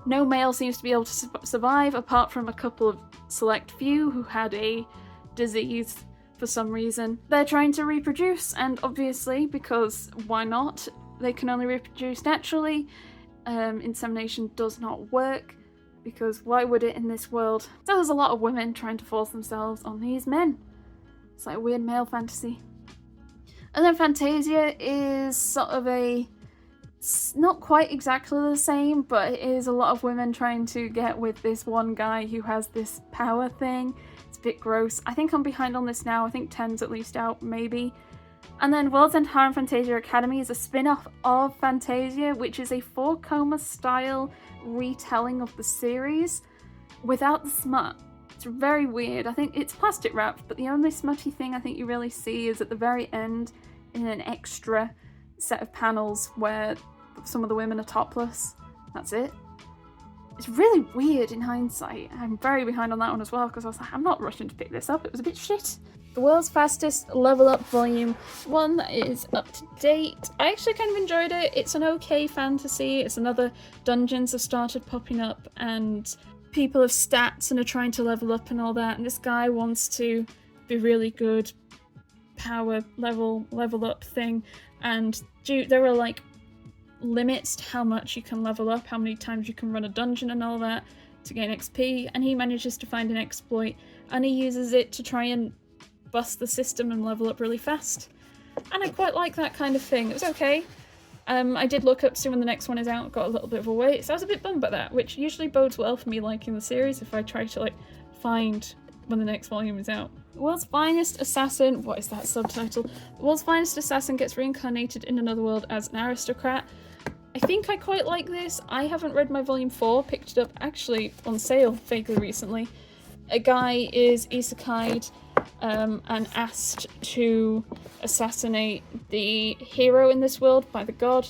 Speaker 1: No male seems to be able to survive apart from a couple of select few who had a disease for some reason. They're trying to reproduce, and obviously, because why not? They can only reproduce naturally. Insemination does not work, because why would it in this world? So there's a lot of women trying to force themselves on these men. It's like a weird male fantasy. And then Fantasia is sort of not quite exactly the same, but it is a lot of women trying to get with this one guy who has this power thing. It's a bit gross. I think I'm behind on this now. I think 10's at least out, maybe. And then World's End Harem Fantasia Academy is a spin-off of Fantasia, which is a 4-coma style retelling of the series without the smut. It's very weird. I think it's plastic wrapped, but the only smutty thing I think you really see is at the very end in an extra set of panels where some of the women are topless. That's it. It's really weird in hindsight. I'm very behind on that one as well because I was like, I'm not rushing to pick this up. It was a bit shit. The World's Fastest Level Up Volume 1 is up to date. I actually kind of enjoyed it. It's an okay fantasy. It's another dungeons have started popping up and people have stats and are trying to level up and all that. And this guy wants to be really good power level up thing. And there are like limits to how much you can level up, how many times you can run a dungeon and all that to gain XP. And he manages to find an exploit and he uses it to try and bust the system and level up really fast. And I quite like that kind of thing. It was okay. I did look up to when the next one is out, got a little bit of a wait, so I was a bit bummed about that, which usually bodes well for me liking the series if I try to like find when the next volume is out. The World's Finest Assassin, what is that subtitle? The World's Finest Assassin gets reincarnated in another world as an aristocrat. I think I quite like this. I haven't read my volume 4, picked it up actually on sale vaguely recently. A guy is isekai'd and asked to assassinate the hero in this world by the god,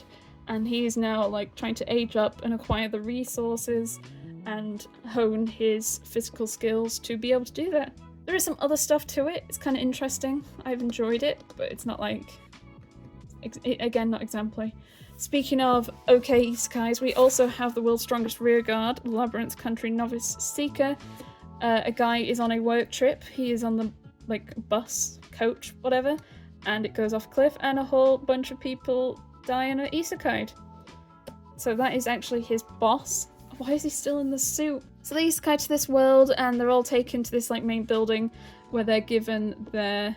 Speaker 1: and he is now like trying to age up and acquire the resources and hone his physical skills to be able to do that. There is some other stuff to it. It's kind of interesting. I've enjoyed it, but it's not like, again, not exemplary. Speaking of okay isekais, we also have the World's Strongest Rearguard, Labyrinth Country Novice Seeker. A guy is on a work trip. He is on the like bus, coach, whatever, and it goes off a cliff and a whole bunch of people die and are isekai'd. So that is actually his boss. Why is he still in the suit? So they isekai to this world and they're all taken to this like main building where they're given their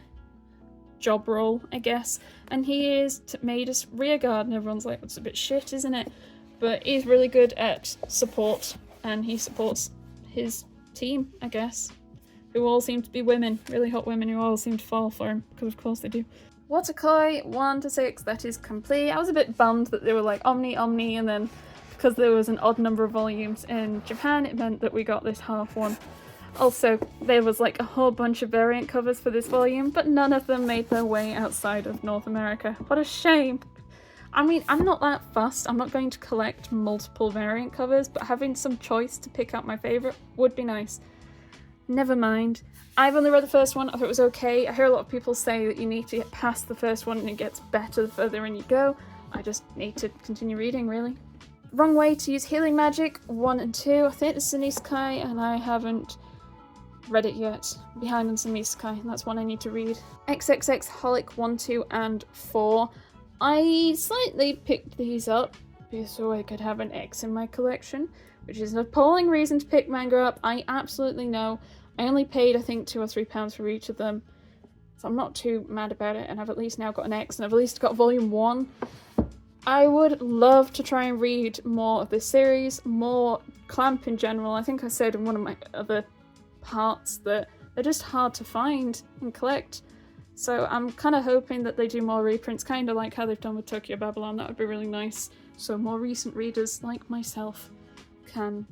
Speaker 1: job role, I guess. And he is made as rearguard and everyone's like, that's a bit shit, isn't it? But he's really good at support and he supports his team, I guess, who all seem to be women, really hot women who all seem to fall for him, because of course they do. Waterkoi 1 to 6, that is complete. I was a bit bummed that they were like Omni, and then because there was an odd number of volumes in Japan, it meant that we got this half one. Also, there was like a whole bunch of variant covers for this volume, but none of them made their way outside of North America. What a shame! I mean, I'm not that fussed. I'm not going to collect multiple variant covers, but having some choice to pick out my favourite would be nice. Never mind. I've only read the first one. I thought it was okay. I hear a lot of people say that you need to get past the first one and it gets better the further in you go. I just need to continue reading, really. Wrong Way to Use Healing Magic 1 and 2. I think this is an isekai and I haven't read it yet. I'm behind on some isekai and that's one I need to read. XXX Holic 1, 2 and 4. I slightly picked these up so I could have an X in my collection, which is an appalling reason to pick manga up. I absolutely know. I only paid, I think, £2 or £3 for each of them, so I'm not too mad about it, and I've at least now got an X, and I've at least got volume 1. I would love to try and read more of this series, more Clamp in general. I think I said in one of my other parts that they're just hard to find and collect. So I'm kind of hoping that they do more reprints, kind of like how they've done with Tokyo Babylon. That would be really nice, so more recent readers like myself can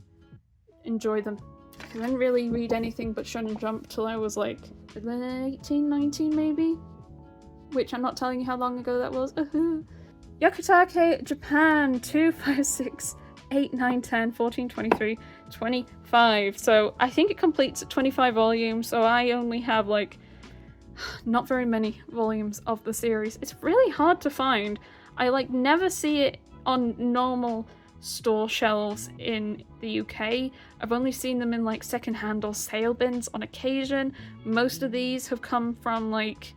Speaker 1: enjoy them. I didn't really read anything but Shonen Jump till I was like 18, 19 maybe, which I'm not telling you how long ago that was. Yakutake Japan 2, 5, 6, 8, 9, 10, 14, 23, 25. So I think it completes at 25 volumes, so I only have like not very many volumes of the series. It's really hard to find. I like never see it on normal store shelves in the UK. I've only seen them in like secondhand or sale bins on occasion. Most of these have come from like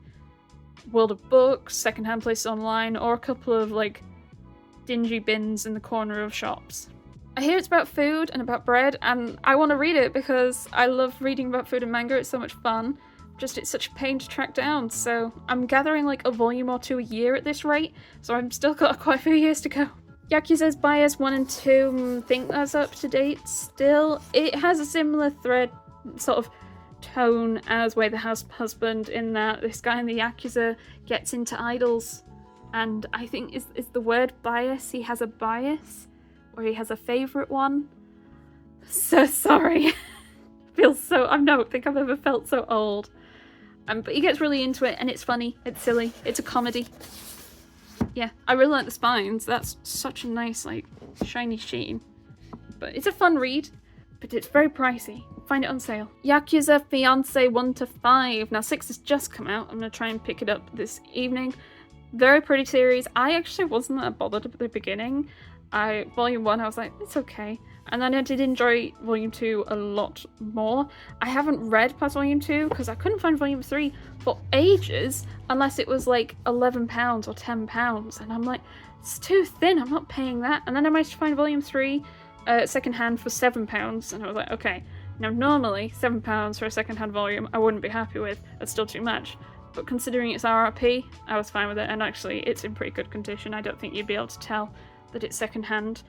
Speaker 1: World of Books, secondhand places online, or a couple of like dingy bins in the corner of shops. I hear it's about food and about bread, and I want to read it because I love reading about food and manga. It's so much fun. Just it's such a pain to track down, so I'm gathering like a volume or 2 a year at this rate, so I've still got quite a few years to go. Yakuza's Bias 1 and 2, I think that's up to date still. It has a similar thread, sort of tone as Way the House Husband, in that this guy in the Yakuza gets into idols, and I think is the word bias. He has a bias, or he has a favourite one. So sorry. feels so, I don't think I've ever felt so old. But he gets really into it, and it's funny, it's silly, it's a comedy. Yeah, I really like the spines. That's such a nice, like, shiny sheen. But it's a fun read, but it's very pricey. Find it on sale. Yakuza Fiancé 1 to 5. Now 6 has just come out. I'm going to try and pick it up this evening. Very pretty series. I actually wasn't that bothered at the beginning. Volume 1, I was like, it's okay. And then I did enjoy Volume 2 a lot more. I haven't read past Volume 2 because I couldn't find Volume 3 for ages unless it was like £11 or £10. And I'm like, it's too thin, I'm not paying that. And then I managed to find Volume 3 secondhand for £7. And I was like, okay. Now normally £7 for a secondhand volume I wouldn't be happy with. That's still too much. But considering it's RRP, I was fine with it. And actually it's in pretty good condition. I don't think you'd be able to tell that it's secondhand.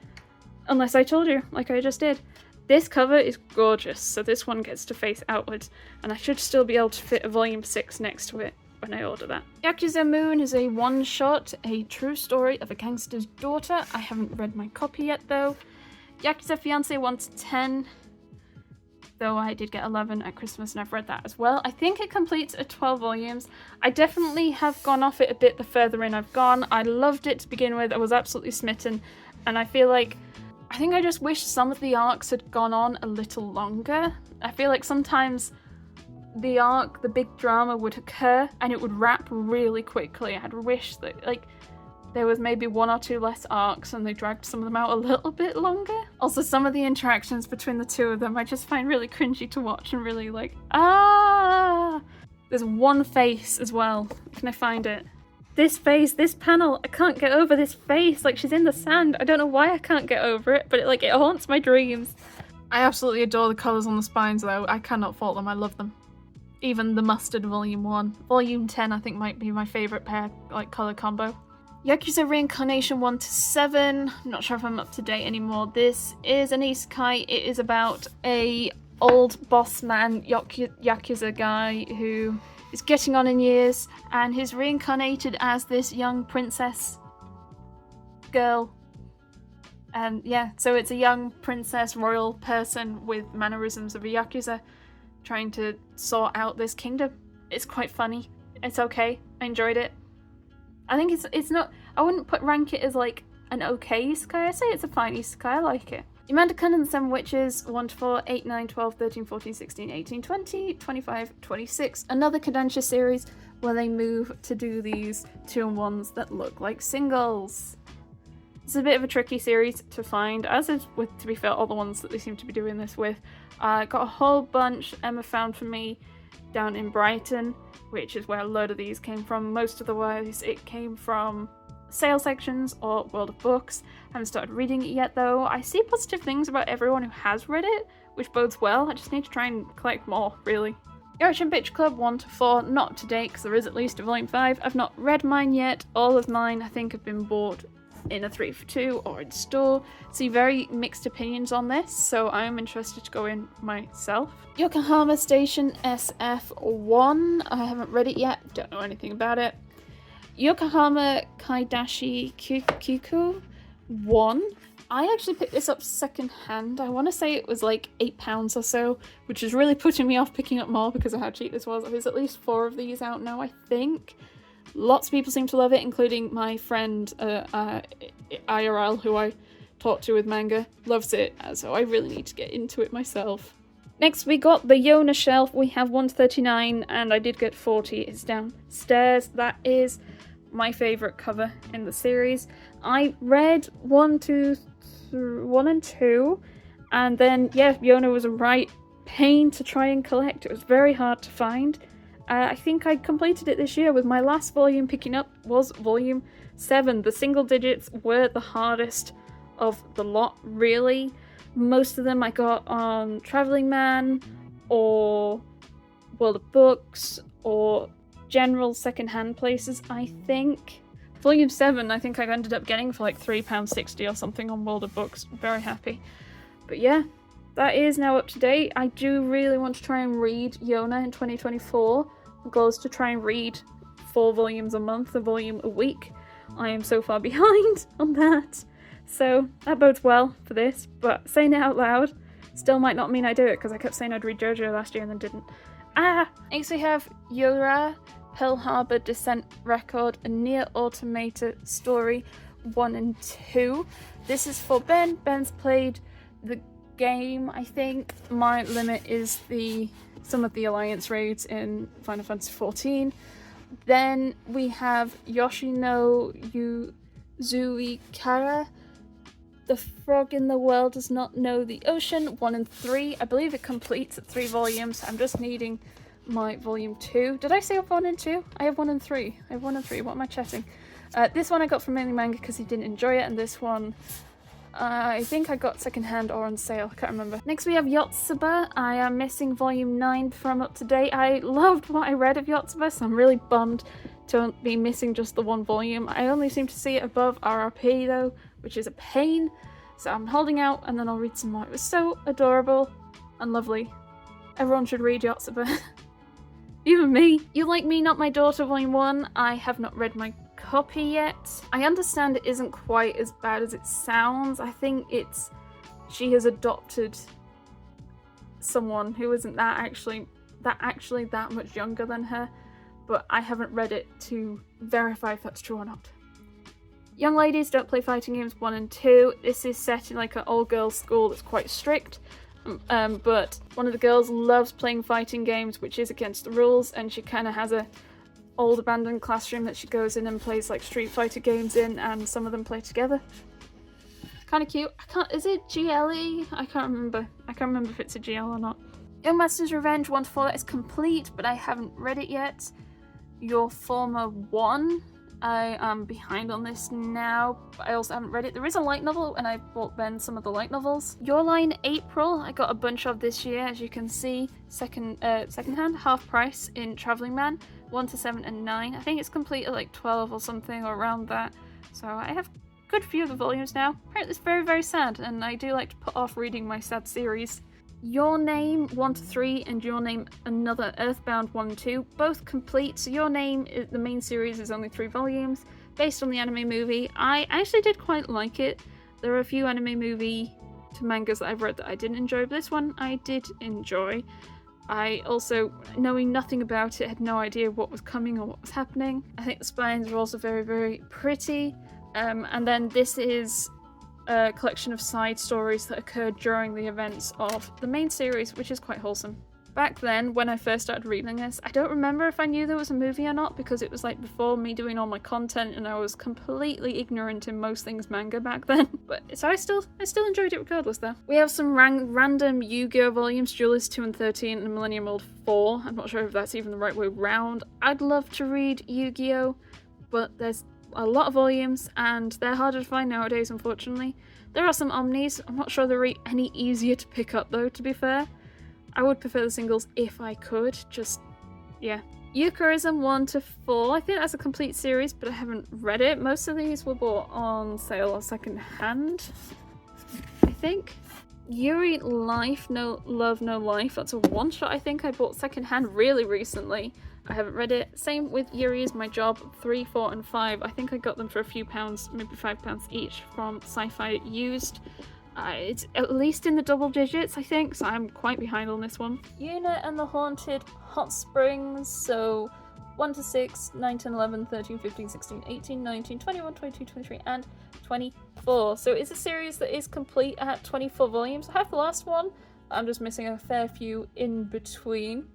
Speaker 1: Unless I told you, like I just did. This cover is gorgeous, so this one gets to face outwards, and I should still be able to fit a volume 6 next to it when I order that. Yakuza Moon is a one-shot, a true story of a gangster's daughter. I haven't read my copy yet though. Yakuza Fiancé 1 to 10, though I did get 11 at Christmas and I've read that as well. I think it completes at 12 volumes. I definitely have gone off it a bit the further in I've gone. I loved it to begin with, I was absolutely smitten, and I feel like I think I just wish some of the arcs had gone on a little longer. I feel like sometimes the arc, the big drama would occur and it would wrap really quickly. I'd wish that like there was maybe 1 or 2 less arcs and they dragged some of them out a little bit longer. Also, some of the interactions between the two of them I just find really cringy to watch and really like, ah! There's one face as well. Can I find it? This face, this panel, I can't get over this face. Like, she's in the sand. I don't know why I can't get over it, but it haunts my dreams. I absolutely adore the colours on the spines though. I cannot fault them, I love them. Even the mustard volume 1. Volume 10 I think might be my favourite pair, like, colour combo. Yakuza Reincarnation 1 to 7. I'm not sure if I'm up to date anymore. This is an isekai. It is about a old boss man Yakuza guy who is getting on in years, and he's reincarnated as this young princess girl. And yeah, so it's a young princess royal person with mannerisms of a Yakuza trying to sort out this kingdom. It's quite funny. It's okay. I enjoyed it. I think it's not, I wouldn't rank it as like an okay isekai. I'd say it's a fine isekai. I like it. Yamanda-kun and the 7 Witches, 1 to 4, 8, 9, 12, 13, 14, 16, 18, 20, 25, 26. Another Kodansha series where they move to do these 2-in-1s that look like singles. It's a bit of a tricky series to find, as is with, to be fair, all the ones that they seem to be doing this with. Got a whole bunch Emma found for me down in Brighton, which is where a load of these came from. Most of the ways it came from sale sections or World of Books. Haven't started reading it yet though. I see positive things about everyone who has read it, which bodes well. I just need to try and collect more, really. Yorkshire Bitch Club 1 to 4, not up to date because there is at least a volume 5. I've not read mine yet. All of mine I think have been bought in a 3 for 2 or in store. See very mixed opinions on this, so I'm interested to go in myself. Yokohama Station SF1, I haven't read it yet, don't know anything about it. Yokohama Kaidashi Kiku 1. I actually picked this up second hand. I want to say it was like £8 or so, which is really putting me off picking up more because of how cheap this was. There's at least 4 of these out now, I think. Lots of people seem to love it, including my friend IRL, who I talked to with manga, loves it, so I really need to get into it myself. Next we got the Yona shelf. We have 1 to 39 and I did get 40. It's downstairs. That is my favourite cover in the series. I read 1 and 2 and then yeah, Yona was a right pain to try and collect. It was very hard to find. I think I completed it this year with my last volume picking up was volume 7. The single digits were the hardest of the lot, really. Most of them I got on Travelling Man or World of Books or general second-hand places, I think. Volume 7 I think I ended up getting for like £3.60 or something on World of Books. Very happy. But yeah, that is now up to date. I do really want to try and read Yona in 2024. The goal is to try and read 4 volumes a month, a volume a week. I am so far behind on that. So that bodes well for this, but saying it out loud, Still might not mean I do it because I kept saying I'd read JoJo last year and then didn't. Next we have Yura, Pearl Harbor Descent Record, a Nier Automata Story 1 and 2. This is for Ben. Ben's played the game, I think. My limit is some of the Alliance raids in Final Fantasy XIV. Then we have Yoshino Yuzuikara, The Frog in the Well Does Not Know the Ocean, 1 and 3. I believe it completes at 3 volumes. I'm just needing my volume 2. Did I say 1 and 2? I have 1 and 3. I have 1 and 3. What am I chatting? This one I got from Mainly Manga because he didn't enjoy it, and this one I think I got secondhand or on sale. I can't remember. Next we have Yotsuba. I am missing volume 9 before I'm up to date. I loved what I read of Yotsuba, so I'm really bummed to be missing just the 1 volume. I only seem to see it above RRP though, which is a pain. So I'm holding out and then I'll read some more. It was so adorable and lovely. Everyone should read Yotsuba. Even me. You Like Me, Not My Daughter, volume 1. I have not read my copy yet. I understand it isn't quite as bad as it sounds. I think she has adopted someone who isn't that much younger than her, but I haven't read it to verify if that's true or not. Young Ladies Don't Play Fighting Games 1 and 2. This is set in like an all-girls school that's quite strict, but one of the girls loves playing fighting games, which is against the rules, and she kind of has a old abandoned classroom that she goes in and plays like Street Fighter games in, and some of them play together. Kind of cute. Is it GLE? I can't remember if it's a GL or not. Young Master's Revenge 1 to 4 is complete, but I haven't read it yet. Your Former 1. I am behind on this now, but I also haven't read it. There is a light novel, and I bought Ben some of the light novels. Your Line April, I got a bunch of this year, as you can see. Secondhand, half price in Travelling Man, 1 to 7 and 9. I think it's complete at like 12 or something, or around that. So I have a good few of the volumes now. Apparently it's very, very sad, and I do like to put off reading my sad series. Your Name 1 to 3 and Your Name Another Earthbound 1 and 2, both complete. So Your Name, the main series, is only 3 volumes, based on the anime movie. I actually did quite like it. There are a few anime movie to mangas that I've read that I didn't enjoy, but this one I did enjoy. I also, knowing nothing about it, had no idea what was coming or what was happening. I think the spines are also very, very pretty. And then this is a collection of side stories that occurred during the events of the main series, which is quite wholesome. Back then, when I first started reading this, I don't remember if I knew there was a movie or not, because it was like before me doing all my content and I was completely ignorant in most things manga back then. But so I still enjoyed it regardless though. We have some random Yu-Gi-Oh volumes, Duelist 2 and 13 and Millennium Old 4. I'm not sure if that's even the right way round. I'd love to read Yu-Gi-Oh, but there's a lot of volumes and they're harder to find nowadays, unfortunately. There are some omnis. I'm not sure they're any easier to pick up though, to be fair. I would prefer the singles if I could, just, yeah. Eucharism 1 to 4, I think that's a complete series, but I haven't read it. Most of these were bought on sale or second hand, I think. Yuri Life, No Love, No Life, that's a one-shot I think I bought second hand really recently. I haven't read it. Same with Yuri Is My Job 3, 4 and 5. I think I got them for a few pounds, maybe £5 each from Sci-Fi Used. It's at least in the double digits, I think, so I'm quite behind on this one. Yuna and the Haunted Hot Springs, so 1 to 6, 9, 10, 11, 13, 15, 16, 18, 19, 21, 22, 23, and 24. So it's a series that is complete at 24 volumes. I have the last one, I'm just missing a fair few in between.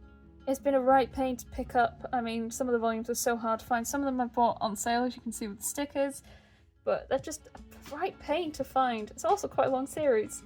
Speaker 1: It's been a right pain to pick up. I mean, some of the volumes are so hard to find. Some of them I bought on sale, as you can see with the stickers, but they're just a right pain to find. It's also quite a long series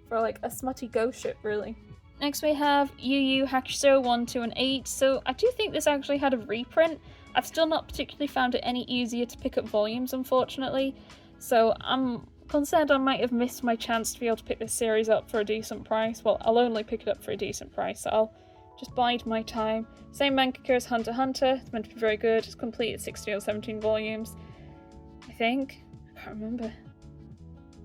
Speaker 1: for like a smutty ghost ship, really. Next we have Yu Yu Hakusho 1, 2 and 8. So I do think this actually had a reprint. I've still not particularly found it any easier to pick up volumes, unfortunately. So I'm concerned I might have missed my chance to be able to pick this series up for a decent price. Well, I'll only pick it up for a decent price, so I'll just bide my time. Same mangaka as Hunter x Hunter. It's meant to be very good. It's complete at 16 or 17 volumes, I think. I can't remember.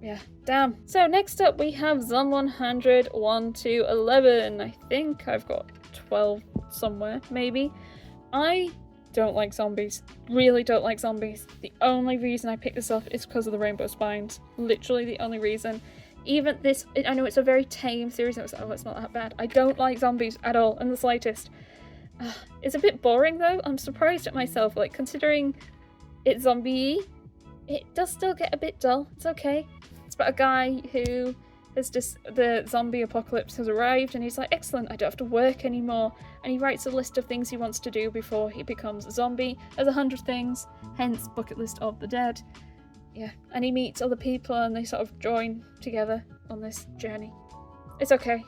Speaker 1: Yeah, damn. So next up we have Zon 100 1 to 11. I think I've got 12 somewhere, maybe. I don't like zombies. Really don't like zombies. The only reason I picked this up is because of the rainbow spines. Literally the only reason. Even this, I know it's a very tame series, and it's not that bad. I don't like zombies at all, in the slightest. It's a bit boring though. I'm surprised at myself, like, considering it's zombie-y, it does still get a bit dull. It's okay. It's about a guy who has just, the zombie apocalypse has arrived, and he's like, excellent, I don't have to work anymore. And he writes a list of things he wants to do before he becomes a zombie. There's 100 things, hence bucket list of the dead. Yeah, and he meets other people and they sort of join together on this journey. It's okay.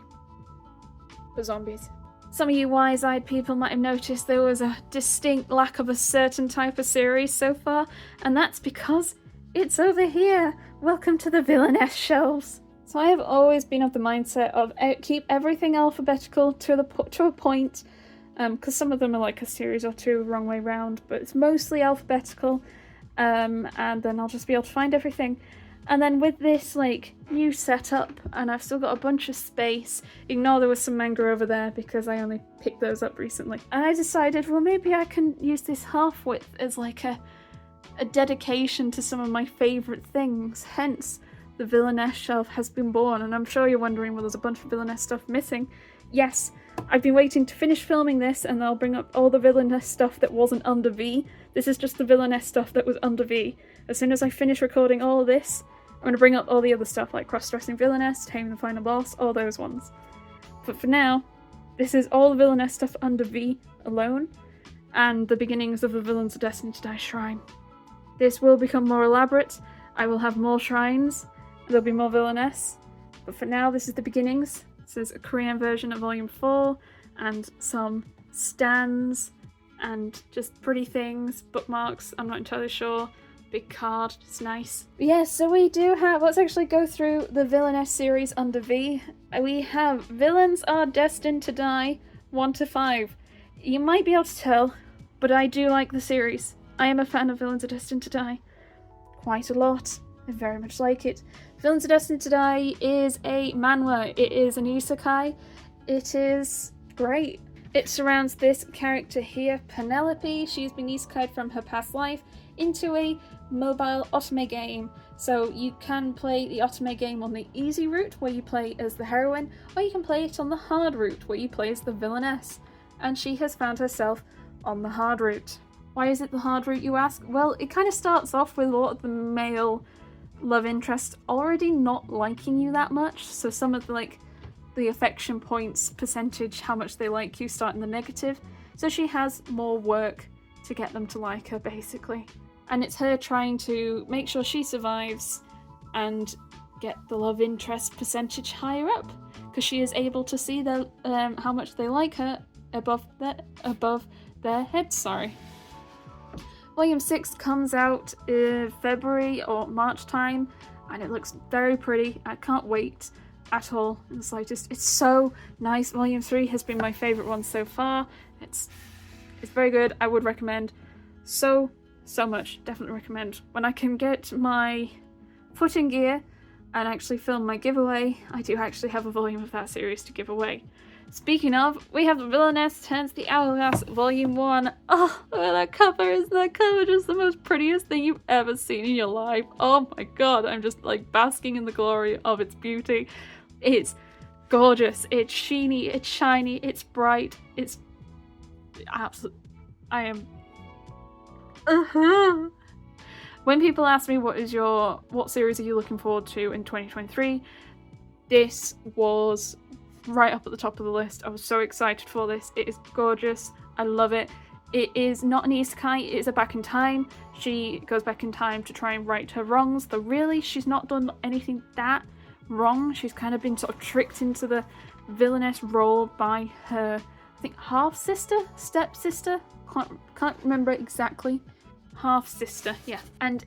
Speaker 1: For zombies. Some of you wise-eyed people might have noticed there was a distinct lack of a certain type of series so far, and that's because it's over here. Welcome to the Villainess shelves. So I have always been of the mindset of keep everything alphabetical to a point, because some of them are like a series or two wrong way round, but it's mostly alphabetical, and then I'll just be able to find everything. And then with this like new setup, and I've still got a bunch of space, ignore there was some manga over there because I only picked those up recently, and I decided, well, maybe I can use this half width as like a dedication to some of my favourite things, hence the Villainess shelf has been born. And I'm sure you're wondering, well, there's a bunch of Villainess stuff missing. Yes, I've been waiting to finish filming this and I'll bring up all the Villainess stuff that wasn't under V. This is just the Villainess stuff that was under V. As soon as I finish recording all of this, I'm going to bring up all the other stuff like Cross-Dressing Villainess, Taming the Final Boss, all those ones. But for now, this is all the Villainess stuff under V alone, and the beginnings of the Villains of Destined to Die shrine. This will become more elaborate, I will have more shrines, there'll be more Villainess, but for now this is the beginnings. This is a Korean version of Volume 4, and some stands, and just pretty things, bookmarks, I'm not entirely sure. Big card, it's nice. Yeah, so we do have, let's actually go through the Villainess series under V. We have Villains Are Destined to Die 1 to 5. You might be able to tell, but I do like the series. I am a fan of Villains Are Destined to Die. Quite a lot. I very much like it. Villains Are Destined to Die is a manhwa. It is an isekai. It is great. It surrounds this character here, Penelope. She's been isekai'd from her past life into a mobile otome game. So you can play the otome game on the easy route, where you play as the heroine, or you can play it on the hard route, where you play as the villainess. And she has found herself on the hard route. Why is it the hard route, you ask? Well, it kind of starts off with a lot of the male love interest already not liking you that much, so some of the affection points percentage, how much they like you, start in the negative. So she has more work to get them to like her, basically. And it's her trying to make sure she survives and get the love interest percentage higher up, because she is able to see how much they like her above their heads. Sorry. Volume 6 comes out in February or March time, and it looks very pretty. I can't wait at all in the slightest. It's so nice. Volume 3 has been my favourite one so far. It's very good. I would recommend so much. Definitely recommend. When I can get my foot in gear and actually film my giveaway, I do actually have a volume of that series to give away. Speaking of, we have the Villainess Turns the Hourglass Volume 1. Oh, that cover is just the most prettiest thing you've ever seen in your life. Oh my god, I'm just like basking in the glory of its beauty. It's gorgeous, it's sheeny, it's shiny, it's bright, it's absolute. I am. When people ask me what series are you looking forward to in 2023, this was right up at the top of the list. I was so excited for this. It is gorgeous. I love it. It is not an isekai, it is a back in time. She goes back in time to try and right her wrongs, though really she's not done anything that wrong. She's kind of been sort of tricked into the villainess role by her, I think, half-sister? Step-sister? Can't remember exactly. Half-sister, yeah. And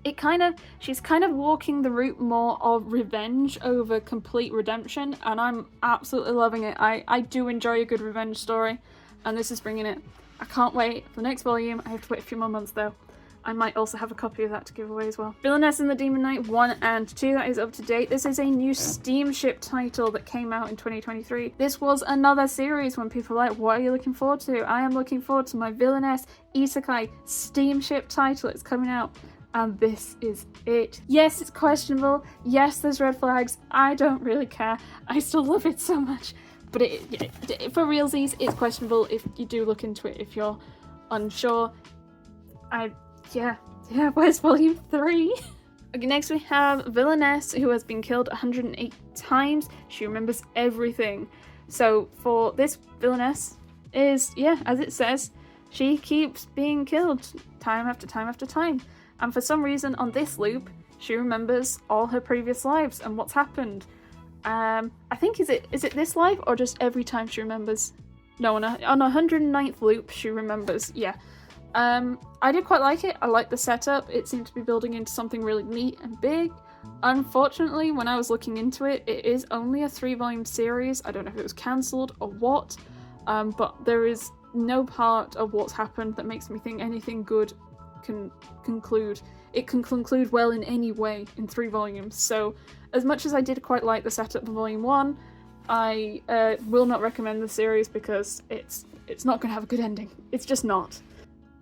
Speaker 1: she's kind of walking the route more of revenge over complete redemption, and I'm absolutely loving it. I do enjoy a good revenge story, and this is bringing it. I can't wait for the next volume. I have to wait a few more months though. I might also have a copy of that to give away as well. Villainess and the Demon Knight 1 and 2, that is up to date. This is a new steamship title that came out in 2023. This was another series when people were like, what are you looking forward to? I am looking forward to my Villainess Isekai steamship title. It's coming out and this is it. Yes, it's questionable. Yes, there's red flags. I don't really care. I still love it so much. But for realsies, it's questionable if you do look into it, if you're unsure. Where's volume 3? Okay, next we have Villainess, who has been killed 108 times. She remembers everything. So for this Villainess is, as it says, she keeps being killed time after time after time. And for some reason on this loop, she remembers all her previous lives and what's happened. I think, is it this life or just every time she remembers? No, on 109th loop she remembers, I did quite like it. I liked the setup. It seemed to be building into something really neat and big. Unfortunately, when I was looking into it, it is only a 3-volume series. I don't know if it was cancelled or what, but there is no part of what's happened that makes me think anything good can conclude. It can conclude well in any way in 3 volumes. So as much as I did quite like the setup for volume 1, I will not recommend the series because it's not going to have a good ending. It's just not.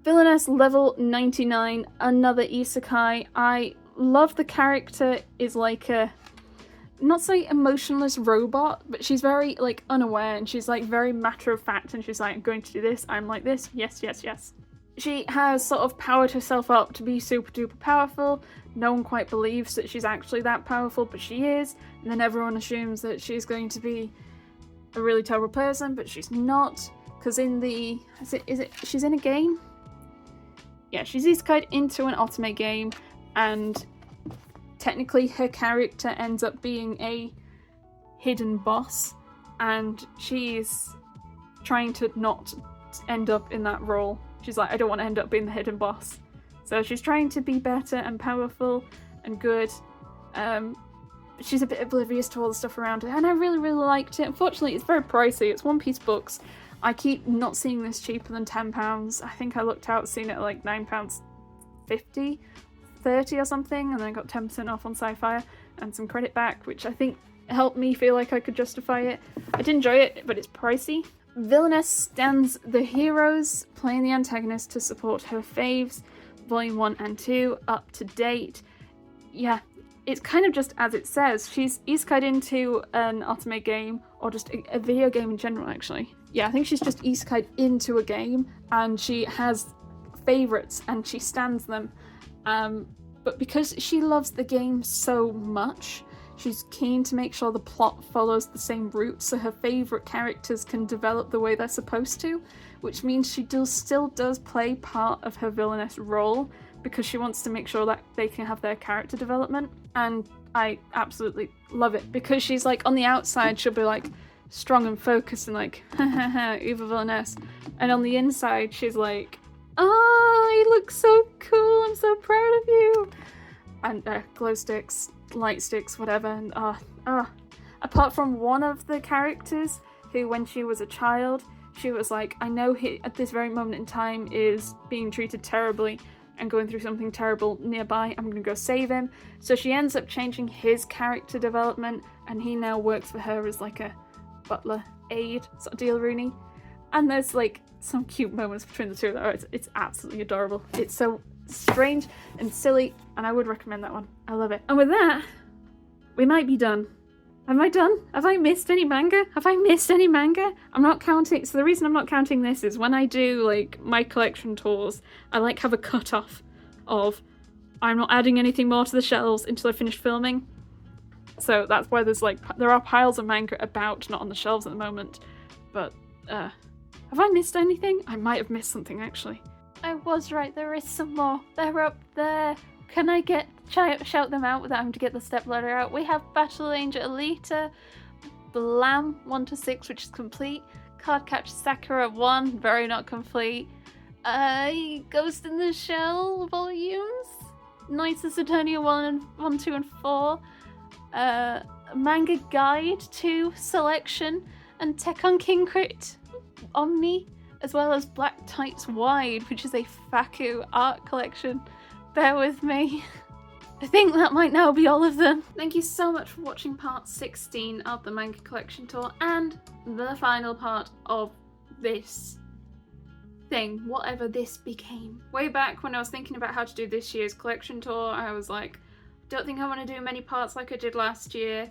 Speaker 1: Villainess level 99, another isekai. I love the character is like a, not say emotionless robot, but she's very like unaware and she's like very matter of fact and she's like, I'm going to do this, I'm like this, yes. She has sort of powered herself up to be super duper powerful. No one quite believes that she's actually that powerful, but she is. And then everyone assumes that she's going to be a really terrible person, but she's not. Because in the, she's in a game? Yeah, she's isekai'd into an otome game, and technically her character ends up being a hidden boss, and she's trying to not end up in that role. She's like, I don't want to end up being the hidden boss. So she's trying to be better and powerful and good. She's a bit oblivious to all the stuff around her, and I really, really liked it. Unfortunately, it's very pricey. It's One Piece books. I keep not seeing this cheaper than £10. I think I looked out, seen it at like £9.50, 30 or something, and then I got 10% off on Sci-Fi and some credit back, which I think helped me feel like I could justify it. I did enjoy it, but it's pricey. Villainess stands the heroes, playing the antagonist to support her faves. Volume 1 and 2, up to date. Yeah, it's kind of just as it says. She's isekai'd into an otome game, or just a video game in general, actually. Yeah, I think she's just isekai'd into a game, and she has favourites, and she stands them. But because she loves the game so much, she's keen to make sure the plot follows the same route so her favourite characters can develop the way they're supposed to, which means she still does play part of her villainess role because she wants to make sure that they can have their character development. And I absolutely love it because she's like, on the outside she'll be like strong and focused and like, ha ha ha, evil villainess. And on the inside she's like, oh, you look so cool, I'm so proud of you. And glow sticks, light sticks, whatever, and apart from one of the characters who, when she was a child, she was like, I know he at this very moment in time is being treated terribly and going through something terrible nearby, I'm gonna go save him. So she ends up changing his character development, and he now works for her as like a butler aide sort of deal, Rooney. And there's like some cute moments between the two of them. It's absolutely adorable. It's so strange and silly, and I would recommend that one. I love it. And with that, we might be done. Am I done? Have I missed any manga? I'm not counting. So the reason I'm not counting this is when I do like my collection tours, I like have a cutoff of I'm not adding anything more to the shelves until I finish filming. So that's why there are piles of manga about, not on the shelves at the moment. But have I missed anything? I might have missed something actually. I was right, there is some more. They're up there. Can I shout them out without having to get the stepladder out? We have Battle Angel Alita, Blam 1-6, which is complete. Cardcaptor Sakura 1, very not complete. Ghost in the Shell volumes. Knights of Saturnia 1, 2, and 4. Manga Guide 2 Selection. And Tekkon King Crit Omni, as well as Black Tights Wide, which is a Faku art collection. Bear with me. I think that might now be all of them. Thank you so much for watching part 16 of the manga collection tour and the final part of this thing, whatever this became. Way back when I was thinking about how to do this year's collection tour, I was like, don't think I want to do many parts like I did last year.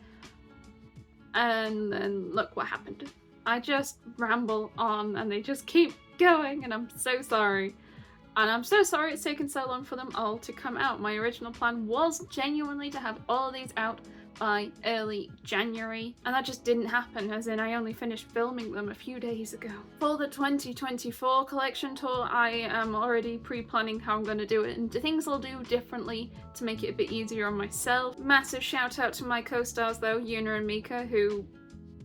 Speaker 1: And then look what happened. I just ramble on and they just keep going, and I'm so sorry. And I'm so sorry it's taken so long for them all to come out. My original plan was genuinely to have all of these out by early January, and that just didn't happen, as in I only finished filming them a few days ago. For the 2024 collection tour, I am already pre-planning how I'm going to do it and the things I'll do differently to make it a bit easier on myself. Massive shout out to my co-stars though, Yuna and Mika, who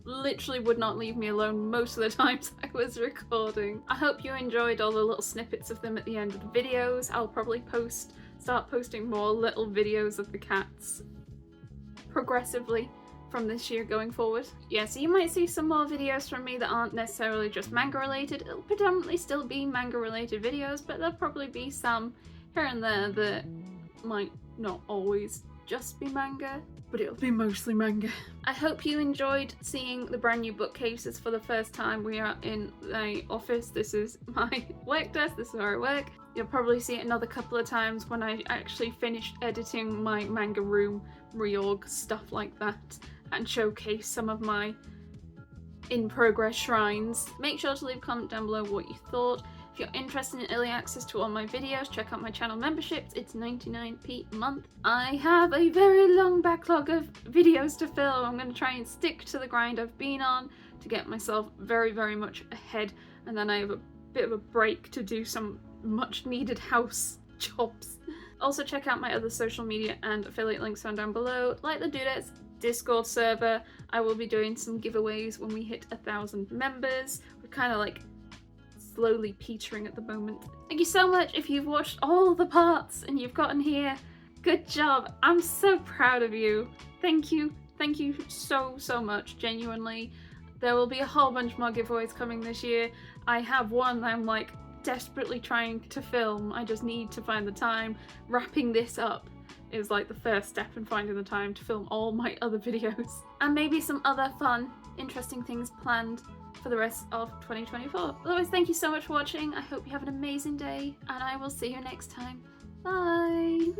Speaker 1: literally would not leave me alone most of the times I was recording. I hope you enjoyed all the little snippets of them at the end of the videos. I'll probably start posting more little videos of the cats progressively from this year going forward. Yeah, so you might see some more videos from me that aren't necessarily just manga related. It'll predominantly still be manga related videos, but there'll probably be some here and there that might not always just be manga, but it'll be mostly manga. I hope you enjoyed seeing the brand new bookcases for the first time. We are in the office. This is my work desk, this is where I work. You'll probably see it another couple of times when I actually finished editing my manga room reorg, stuff like that, and showcase some of my in-progress shrines. Make sure to leave a comment down below what you thought. If you're interested in early access to all my videos, check out my channel memberships. It's 99p a month. I have a very long backlog of videos to film. I'm going to try and stick to the grind I've been on to get myself very, very much ahead, and then I have a bit of a break to do some much needed house jobs. Also check out my other social media and affiliate links found down below, like the Dudettes Discord server. I will be doing some giveaways when we hit 1,000 members. We're kind of like slowly petering at the moment. Thank you so much if you've watched all the parts and you've gotten here. Good job. I'm so proud of you. Thank you. Thank you so much, genuinely. There will be a whole bunch more giveaways coming this year. I have one that I'm like desperately trying to film. I just need to find the time. Wrapping this up is like the first step in finding the time to film all my other videos. And maybe some other fun, interesting things planned for the rest of 2024. Otherwise, thank you so much for watching. I hope you have an amazing day, and I will see you next time. Bye!